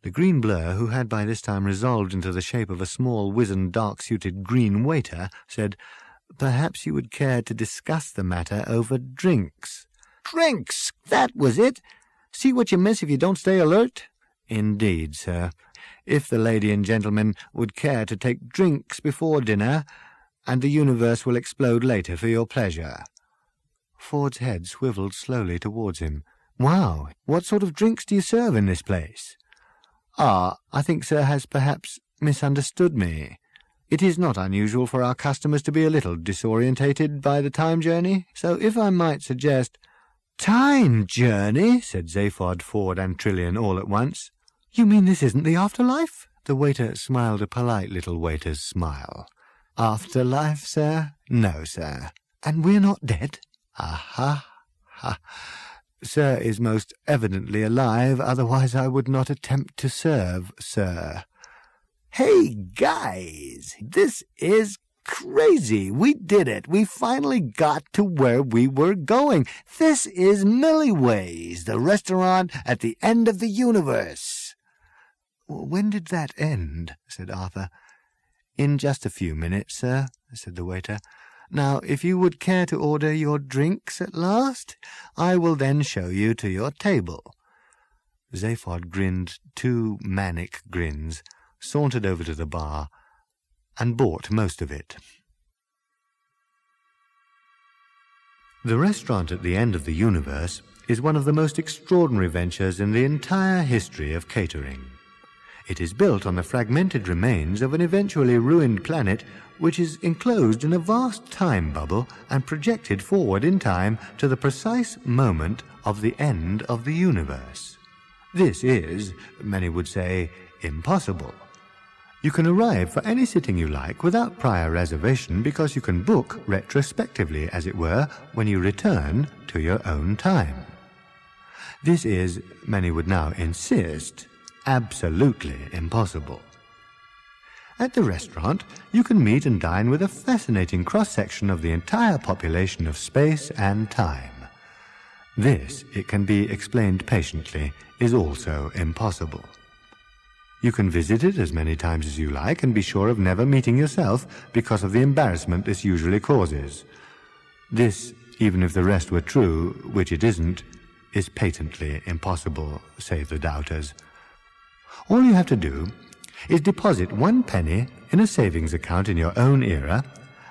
The green blur, who had by this time resolved into the shape of a small, wizened, dark-suited green waiter, said, "Perhaps you would care to discuss the matter over drinks." Drinks! That was it! See what you miss if you don't stay alert? Indeed, sir. If the lady and gentleman would care to take drinks before dinner, and the universe will explode later for your pleasure. Ford's head swiveled slowly towards him. Wow, what sort of drinks do you serve in this place? I think sir has perhaps misunderstood me. It is not unusual for our customers to be a little disorientated by the time journey, so if I might suggest— "Time journey?" said Zaphod, Ford, and Trillian all at once. "You mean this isn't the afterlife?" The waiter smiled a polite little waiter's smile. "Afterlife, sir? No, sir." "And we're not dead?" "Aha! Ha! Sir is most evidently alive, otherwise I would not attempt to serve, sir." "Hey, guys! This is crazy! We did it! We finally got to where we were going! This is Milliways, the restaurant at the end of the universe!" "When did that end?" said Arthur. "In just a few minutes, sir," said the waiter. "Now, if you would care to order your drinks at last, I will then show you to your table." Zaphod grinned 2 manic grins, sauntered over to the bar, and bought most of it. The restaurant at the end of the universe is one of the most extraordinary ventures in the entire history of catering. It is built on the fragmented remains of an eventually ruined planet which is enclosed in a vast time bubble and projected forward in time to the precise moment of the end of the universe. This is, many would say, impossible. You can arrive for any sitting you like without prior reservation because you can book retrospectively, as it were, when you return to your own time. This is, many would now insist, absolutely impossible. At the restaurant, you can meet and dine with a fascinating cross-section of the entire population of space and time. This, it can be explained patiently, is also impossible. You can visit it as many times as you like and be sure of never meeting yourself because of the embarrassment this usually causes. This, even if the rest were true, which it isn't, is patently impossible, say the doubters. All you have to do is deposit 1 penny in a savings account in your own era,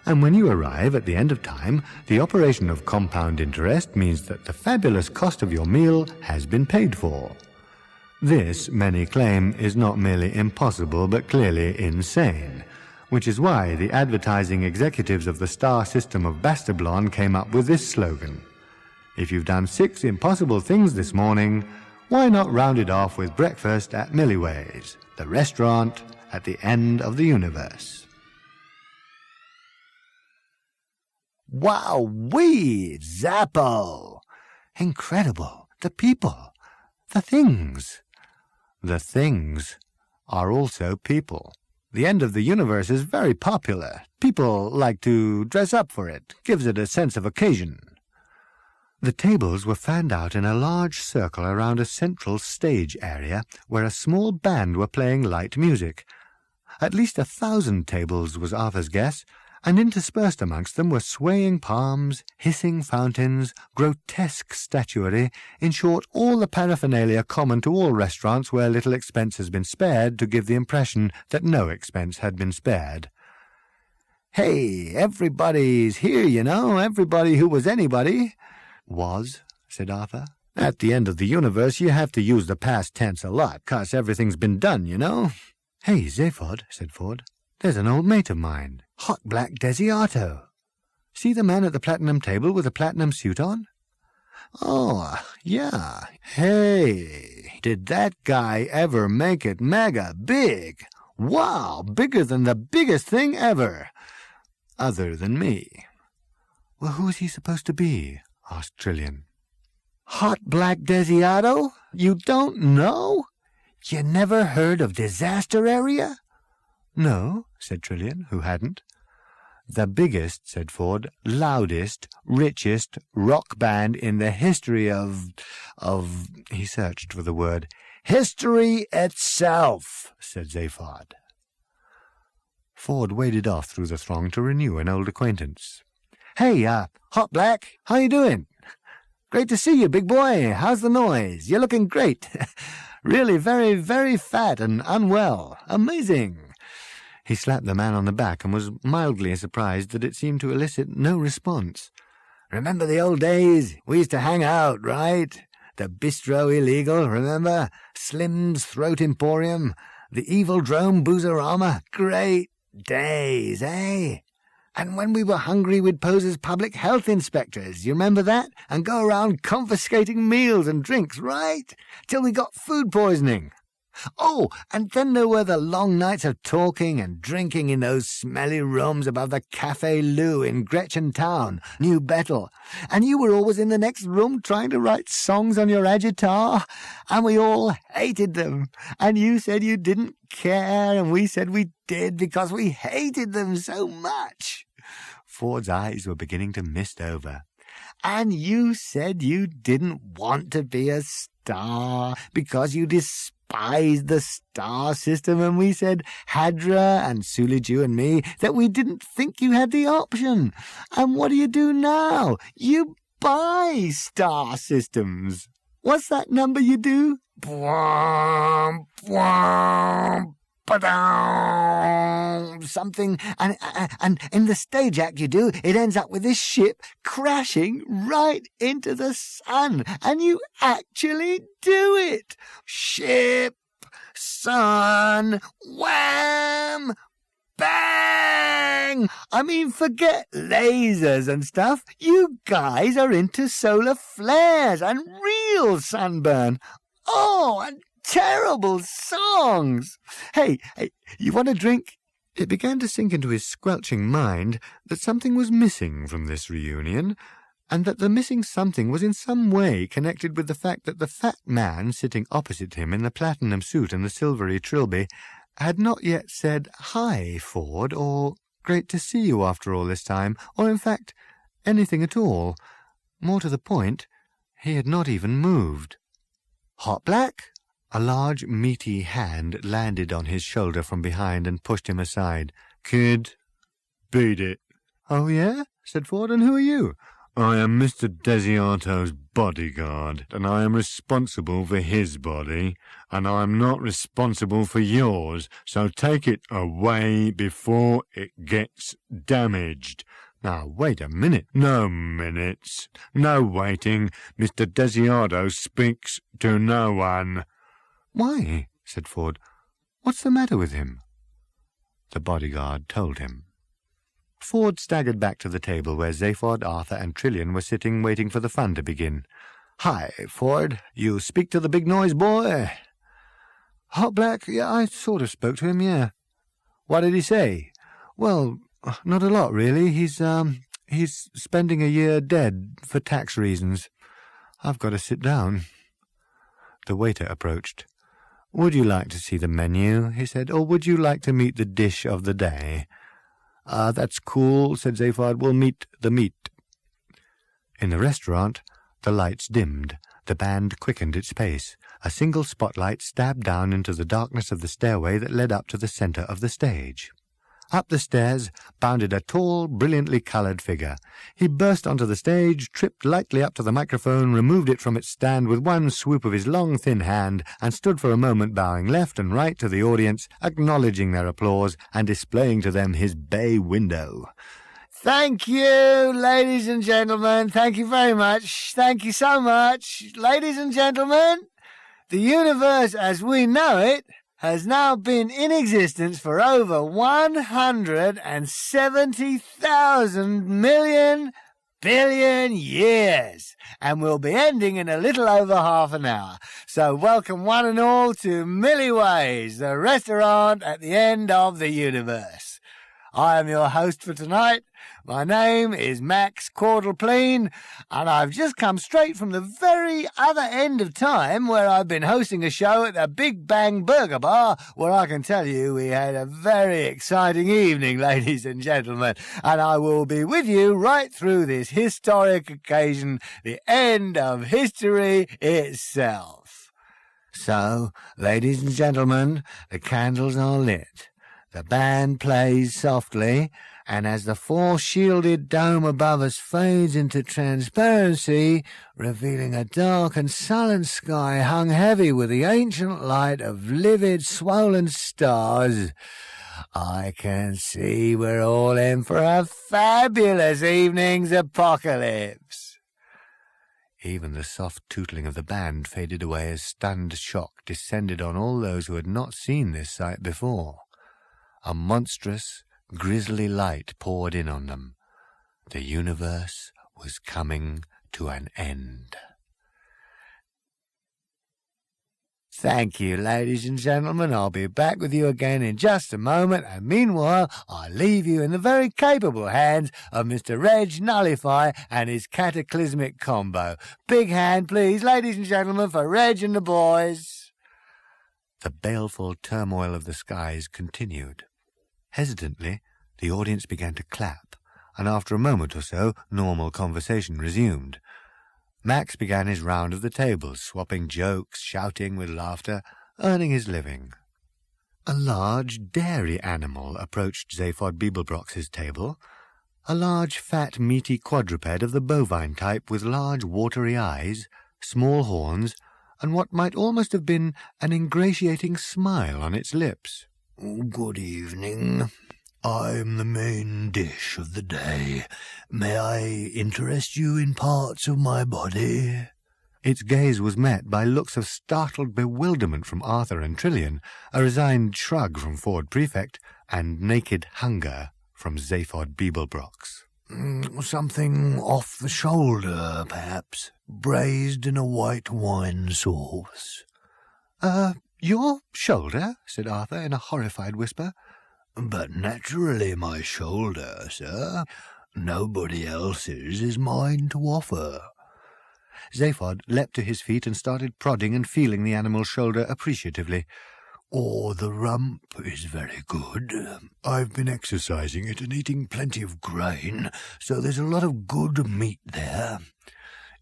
and when you arrive at the end of time, the operation of compound interest means that the fabulous cost of your meal has been paid for. This, many claim, is not merely impossible but clearly insane, which is why the advertising executives of the star system of Bastablon came up with this slogan: "If you've done 6 impossible things this morning, why not round it off with breakfast at Milliways, the restaurant at the end of the universe?" Wow-wee! Zappo! Incredible! The people! The things! The things are also people. The end of the universe is very popular. People like to dress up for it. Gives it a sense of occasion. The tables were fanned out in a large circle around a central stage area where a small band were playing light music. At least 1,000 tables was Arthur's guess, and interspersed amongst them were swaying palms, hissing fountains, grotesque statuary, in short, all the paraphernalia common to all restaurants where little expense has been spared to give the impression that no expense had been spared. "Hey, everybody's here, you know, everybody who was anybody." "Was," said Arthur. "At the end of the universe you have to use the past tense a lot, 'cause everything's been done, you know." "Hey, Zaphod," said Ford, "there's an old mate of mine, hot black Desiato." See the man at the platinum table with a platinum suit on? Oh, yeah. Hey, did that guy ever make it mega big? Wow, bigger than the biggest thing ever. Other than me. Well, who is he supposed to be? Asked Trillian. Hot Black Desiato? You don't know? You never heard of Disaster Area? No, said Trillian, who hadn't. The biggest, said Ford, loudest, richest rock band in the history of, he searched for the word. History itself, said Zaphod. Ford waded off through the throng to renew an old acquaintance. Hey, Hot Black, how you doing? Great to see you, big boy. How's the noise? You're looking great. Really very, very fat and unwell. Amazing. He slapped the man on the back and was mildly surprised that it seemed to elicit no response. Remember the old days? We used to hang out, right? The Bistro Illegal, remember? Slim's Throat Emporium? The Evil Drome Boozerama? Great days, eh? And when we were hungry, we'd pose as public health inspectors. You remember that? And go around confiscating meals and drinks, right? Till we got food poisoning. Oh, and then there were the long nights of talking and drinking in those smelly rooms above the Café Lou in Gretchen Town, New Bethel. And you were always in the next room trying to write songs on your agitar. And we all hated them. And you said you didn't care, and we said we did because we hated them so much. Ford's eyes were beginning to mist over. And you said you didn't want to be a star because you despised the star system, and we said, Hadra and Suliju and me, that we didn't think you had the option. And what do now? You buy star systems. What's that number you do? Bwomp, bwomp, ba-dum, something, and in the stage act you do, it ends up with this ship crashing right into the sun, and you actually do it. Ship, sun, wham, bang! I mean, forget lasers and stuff. You guys are into solar flares and real sunburn. Oh, and terrible songs. Hey, you want a drink? It began to sink into his squelching mind that something was missing from this reunion, and that the missing something was in some way connected with the fact that the fat man sitting opposite him in the platinum suit and the silvery trilby had not yet said, "Hi, Ford," or "Great to see you after all this time," or, in fact, anything at all. More to the point, he had not even moved. Hot Black? A large, meaty hand landed on his shoulder from behind and pushed him aside. Kid, beat it. "Oh, yeah?" said Ford. "And who are you?" I am Mr. Desiato's bodyguard, and I am responsible for his body, and I am not responsible for yours, so take it away before it gets damaged. Now, wait a minute. No minutes. No waiting. Mr. Desiato speaks to no one. "Why?" said Ford. "What's the matter with him?" The bodyguard told him. Ford staggered back to the table where Zaphod, Arthur, and Trillian were sitting waiting for the fun to begin. "Hi, Ford. You speak to the big noise boy?" "Hot Black? Yeah, I sort of spoke to him, yeah." "What did he say?" "Well, not a lot, really. He's spending a year dead for tax reasons. I've got to sit down." The waiter approached. "Would you like to see the menu?" he said, "or would you like to meet the dish of the day?" That's cool," said Zaphod. "We'll meet the meat." In the restaurant, the lights dimmed. The band quickened its pace. A single spotlight stabbed down into the darkness of the stairway that led up to the center of the stage. Up the stairs bounded a tall, brilliantly colored figure. He burst onto the stage, tripped lightly up to the microphone, removed it from its stand with one swoop of his long, thin hand, and stood for a moment bowing left and right to the audience, acknowledging their applause and displaying to them his bay window. "Thank you, ladies and gentlemen. Thank you very much. Thank you so much. Ladies and gentlemen, the universe as we know it has now been in existence for over 170,000 million billion years, and will be ending in a little over half an hour. So welcome one and all to Milliways, the restaurant at the end of the universe. I am your host for tonight. My name is Max Caudleplean, and I've just come straight from the very other end of time, where I've been hosting a show at the Big Bang Burger Bar, where I can tell you we had a very exciting evening, ladies and gentlemen, and I will be with you right through this historic occasion, the end of history itself. So, ladies and gentlemen, the candles are lit. The band plays softly, and as the force-shielded dome above us fades into transparency, revealing a dark and sullen sky hung heavy with the ancient light of livid, swollen stars, I can see we're all in for a fabulous evening's apocalypse. Even the soft tootling of the band faded away as stunned shock descended on all those who had not seen this sight before. A monstrous, grisly light poured in on them. The universe was coming to an end. Thank you, ladies and gentlemen. I'll be back with you again in just a moment, and meanwhile I leave you in the very capable hands of Mr. Reg Nullify and his cataclysmic combo. Big hand, please, ladies and gentlemen, for Reg and the boys. The baleful turmoil of the skies continued. Hesitantly, the audience began to clap, and after a moment or so, normal conversation resumed. Max began his round of the tables, swapping jokes, shouting with laughter, earning his living. A large dairy animal approached Zaphod Beeblebrox's table, a large, fat, meaty quadruped of the bovine type with large, watery eyes, small horns, and what might almost have been an ingratiating smile on its lips. Good evening. I'm the main dish of the day. May I interest you in parts of my body? Its gaze was met by looks of startled bewilderment from Arthur and Trillian, a resigned shrug from Ford Prefect, and naked hunger from Zaphod Beeblebrox. Something off the shoulder, perhaps, braised in a white wine sauce. Your shoulder? Said Arthur in a horrified whisper. But naturally my shoulder, sir. Nobody else's is mine to offer. Zaphod leapt to his feet and started prodding and feeling the animal's shoulder appreciatively. Or the rump is very good. I've been exercising it and eating plenty of grain, so there's a lot of good meat there.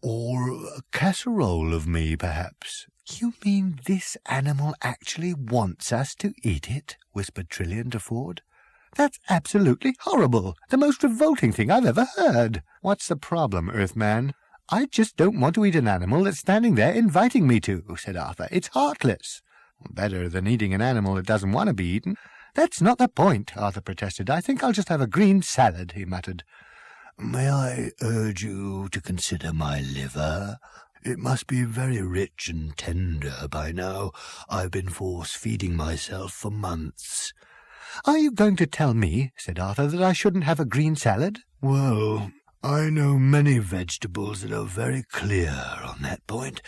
Or a casserole of me, perhaps. You mean this animal actually wants us to eat it? Whispered Trillian to Ford. That's absolutely horrible. The most revolting thing I've ever heard. What's the problem, Earthman? I just don't want to eat an animal that's standing there inviting me to, said Arthur. It's heartless. Better than eating an animal that doesn't want to be eaten. That's not the point, Arthur protested. I think I'll just have a green salad, he muttered. May I urge you to consider my liver? It must be very rich and tender by now. I've been force-feeding myself for months. Are you going to tell me, said Arthur, that I shouldn't have a green salad? Well, I know many vegetables that are very clear on that point,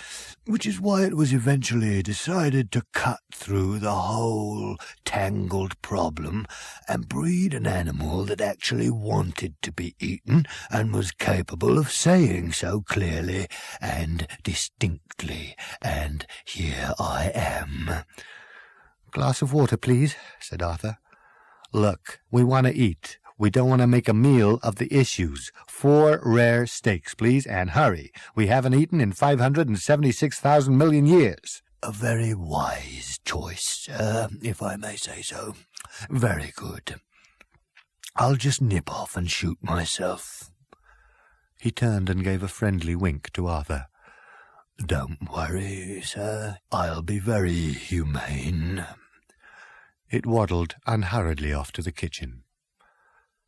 which is why it was eventually decided to cut through the whole tangled problem and breed an animal that actually wanted to be eaten and was capable of saying so clearly and distinctly, and here I am. Glass of water, please, said Arthur. Look, we want to eat. We don't want to make a meal of the issues. 4 rare steaks, please, and hurry. We haven't eaten in 576,000 million years. A very wise choice, sir, if I may say so. Very good. I'll just nip off and shoot myself. He turned and gave a friendly wink to Arthur. Don't worry, sir. I'll be very humane. It waddled unhurriedly off to the kitchen.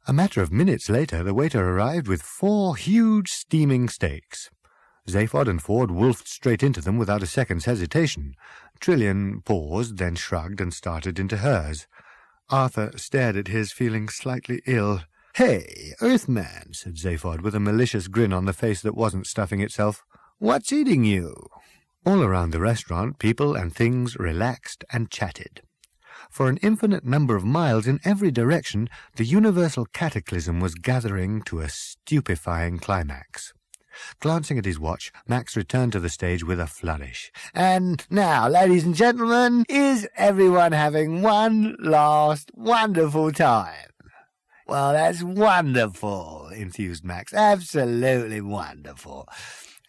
A matter of minutes later, the waiter arrived with 4 huge steaming steaks. Zaphod and Ford wolfed straight into them without a second's hesitation. Trillian paused, then shrugged and started into hers. Arthur stared at his, feeling slightly ill. "Hey, Earthman," said Zaphod, with a malicious grin on the face that wasn't stuffing itself. "What's eating you?" All around the restaurant, people and things relaxed and chatted. For an infinite number of miles in every direction, the universal cataclysm was gathering to a stupefying climax. Glancing at his watch, Max returned to the stage with a flourish. "And now, ladies and gentlemen, is everyone having one last wonderful time?" "Well, that's wonderful," enthused Max. "Absolutely wonderful."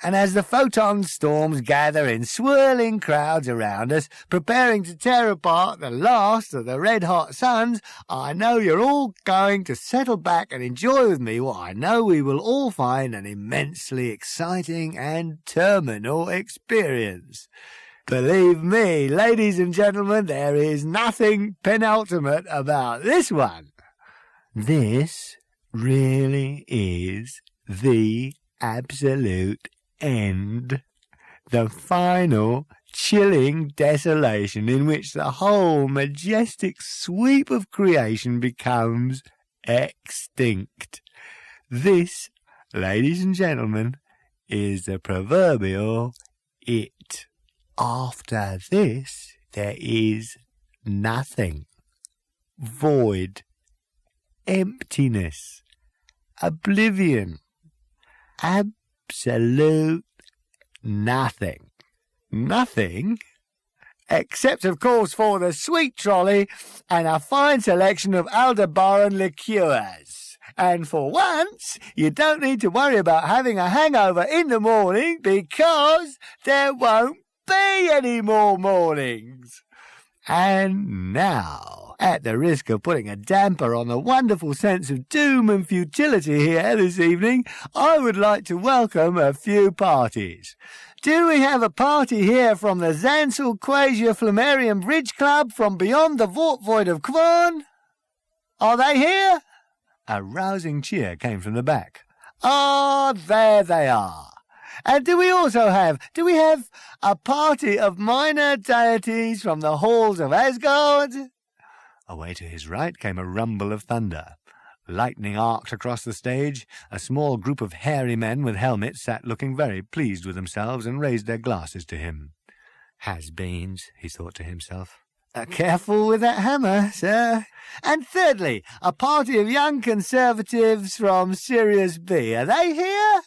And as the photon storms gather in swirling crowds around us, preparing to tear apart the last of the red-hot suns, I know you're all going to settle back and enjoy with me what I know we will all find an immensely exciting and terminal experience. Believe me, ladies and gentlemen, there is nothing penultimate about this one. This really is the absolute end, the final chilling desolation in which the whole majestic sweep of creation becomes extinct. This, ladies and gentlemen, is the proverbial it. After this, there is nothing. Void, emptiness, oblivion, absolute nothing. Nothing? Except, of course, for the sweet trolley and a fine selection of Aldebaran liqueurs. And for once, you don't need to worry about having a hangover in the morning because there won't be any more mornings. And now, at the risk of putting a damper on the wonderful sense of doom and futility here this evening, I would like to welcome a few parties. Do we have a party here from the Zansel Quasia Flammarium Bridge Club from beyond the Vortvoid of Kvarn? Are they here? A rousing cheer came from the back. Ah, there they are. And do we have a party of minor deities from the halls of Asgard? Away to his right came a rumble of thunder. Lightning arced across the stage. A small group of hairy men with helmets sat looking very pleased with themselves and raised their glasses to him. Has-beens, he thought to himself. Careful with that hammer, sir. And thirdly, a party of young conservatives from Sirius B. Are they here?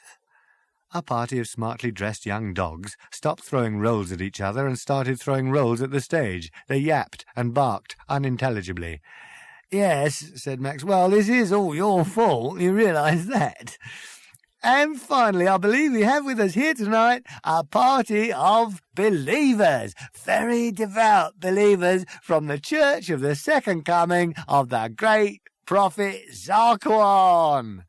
A party of smartly dressed young dogs stopped throwing rolls at each other and started throwing rolls at the stage. They yapped and barked unintelligibly. Yes, said Max. Well, this is all your fault. You realise that. And finally, I believe we have with us here tonight a party of believers, very devout believers from the Church of the Second Coming of the great prophet Zaphod.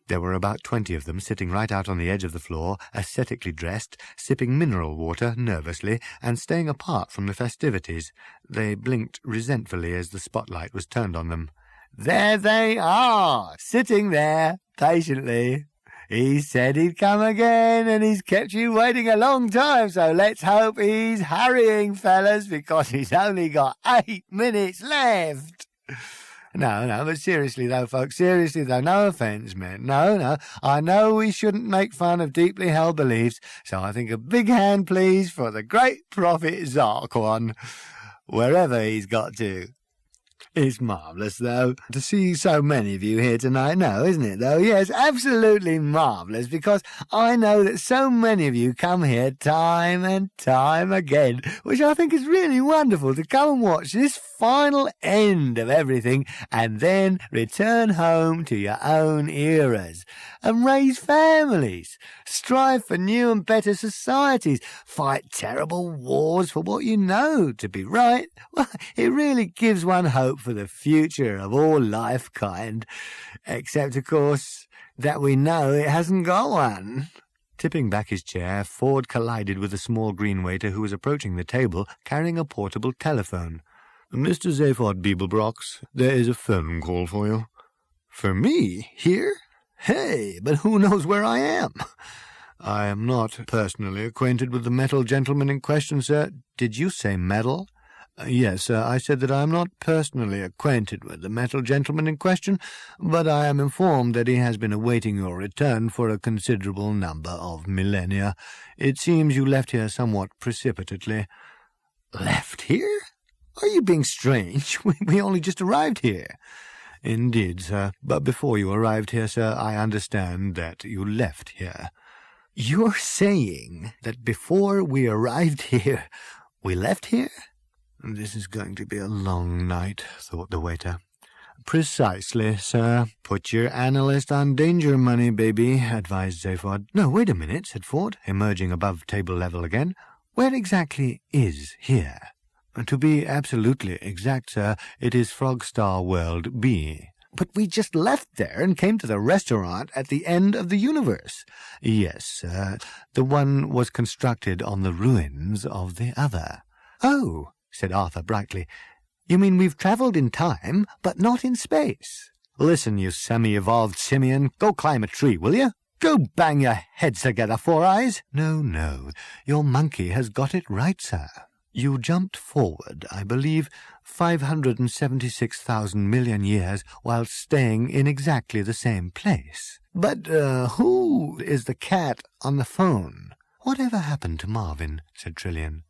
There were about 20 of them sitting right out on the edge of the floor, ascetically dressed, sipping mineral water nervously, and staying apart from the festivities. They blinked resentfully as the spotlight was turned on them. There they are, sitting there, patiently. He said he'd come again, and he's kept you waiting a long time, so let's hope he's hurrying, fellas, because he's only got 8 minutes left. No, but seriously though, folks, no offence meant. No, I know we shouldn't make fun of deeply held beliefs, so I think a big hand, please, for the great prophet Zaphod, wherever he's got to. It's marvellous, though, to see so many of you here tonight, no, isn't it, though? Yes, absolutely marvellous, because I know that so many of you come here time and time again, which I think is really wonderful, to come and watch this final end of everything and then return home to your own eras and raise families, strive for new and better societies, fight terrible wars for what you know to be right. Well, it really gives one hope for the future of all life kind, except, of course, that we know it hasn't got one. Tipping back his chair, Ford collided with a small green waiter who was approaching the table carrying a portable telephone. Mr. Zaphod Beeblebrox, there is a phone call for you. For me? Here? Hey, but who knows where I am? I am not personally acquainted with the metal gentleman in question, sir. Did you say metal? Yes, sir, I said that I am not personally acquainted with the metal gentleman in question, but I am informed that he has been awaiting your return for a considerable number of millennia. It seems you left here somewhat precipitately. Left here? Are you being strange? We only just arrived here. Indeed, sir, but before you arrived here, sir, I understand that you left here. You're saying that before we arrived here, we left here? This is going to be a long night, thought the waiter. Precisely, sir. Put your analyst on danger money, baby, advised Zaphod. No, wait a minute, said Ford, emerging above table level again. Where exactly is here? To be absolutely exact, sir, it is Frogstar World B. But we just left there and came to the restaurant at the end of the universe. Yes, sir. The one was constructed on the ruins of the other. Oh, said Arthur brightly. You mean we've travelled in time, but not in space? Listen, you semi-evolved simian, go climb a tree, will you? Go bang your heads together, Four Eyes. No, your monkey has got it right, sir. You jumped forward, I believe, 576,000 million years while staying in exactly the same place. But who is the cat on the phone? Whatever happened to Marvin? Said Trillian.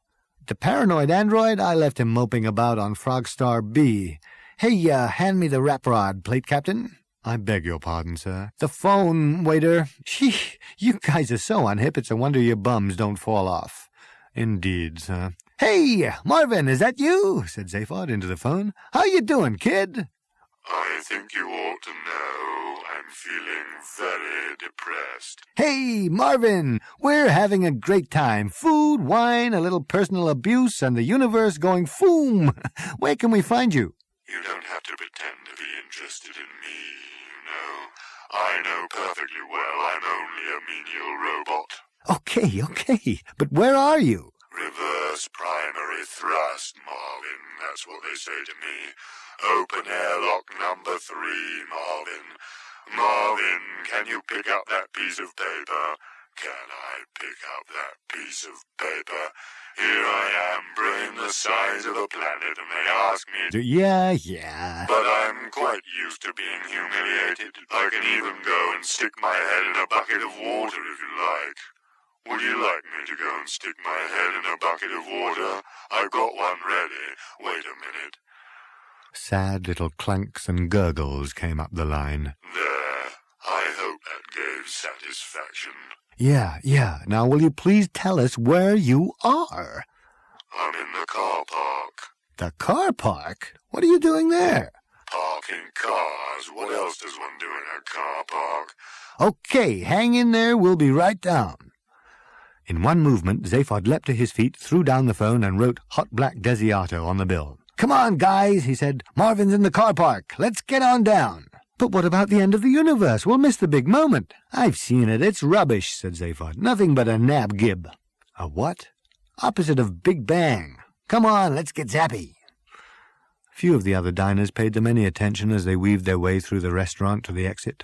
The paranoid android, I left him moping about on Frogstar B. Hey, hand me the wrap rod, plate captain. I beg your pardon, sir. The phone, waiter. You guys are so unhip, it's a wonder your bums don't fall off. Indeed, sir. Hey, Marvin, is that you? Said Zaphod into the phone. How you doing, kid? I think you ought to know I'm feeling very depressed. Hey, Marvin, we're having a great time. Food, wine, a little personal abuse, and the universe going foom. Where can we find you? You don't have to pretend to be interested in me, you know. I know perfectly well I'm only a menial robot. Okay, but where are you? Reverse primary thrust, Marvin, that's what they say to me. Open airlock number 3, Marvin. Marvin, can you pick up that piece of paper? Can I pick up that piece of paper? Here I am, brain the size of a planet, and they ask me to... Yeah. But I'm quite used to being humiliated. I can even go and stick my head in a bucket of water if you like. Would you like me to go and stick my head in a bucket of water? I've got one ready. Wait a minute. Sad little clunks and gurgles came up the line. There. I hope that gave satisfaction. Yeah. Now will you please tell us where you are? I'm in the car park. The car park? What are you doing there? Parking cars. What else does one do in a car park? Okay, hang in there. We'll be right down. In one movement, Zaphod leapt to his feet, threw down the phone, and wrote Hot Black Desiato on the bill. Come on, guys, he said. Marvin's in the car park. Let's get on down. But what about the end of the universe? We'll miss the big moment. I've seen it. It's rubbish, said Zaphod. Nothing but a nab gib. A what? Opposite of Big Bang. Come on, let's get zappy. Few of the other diners paid them any attention as they weaved their way through the restaurant to the exit.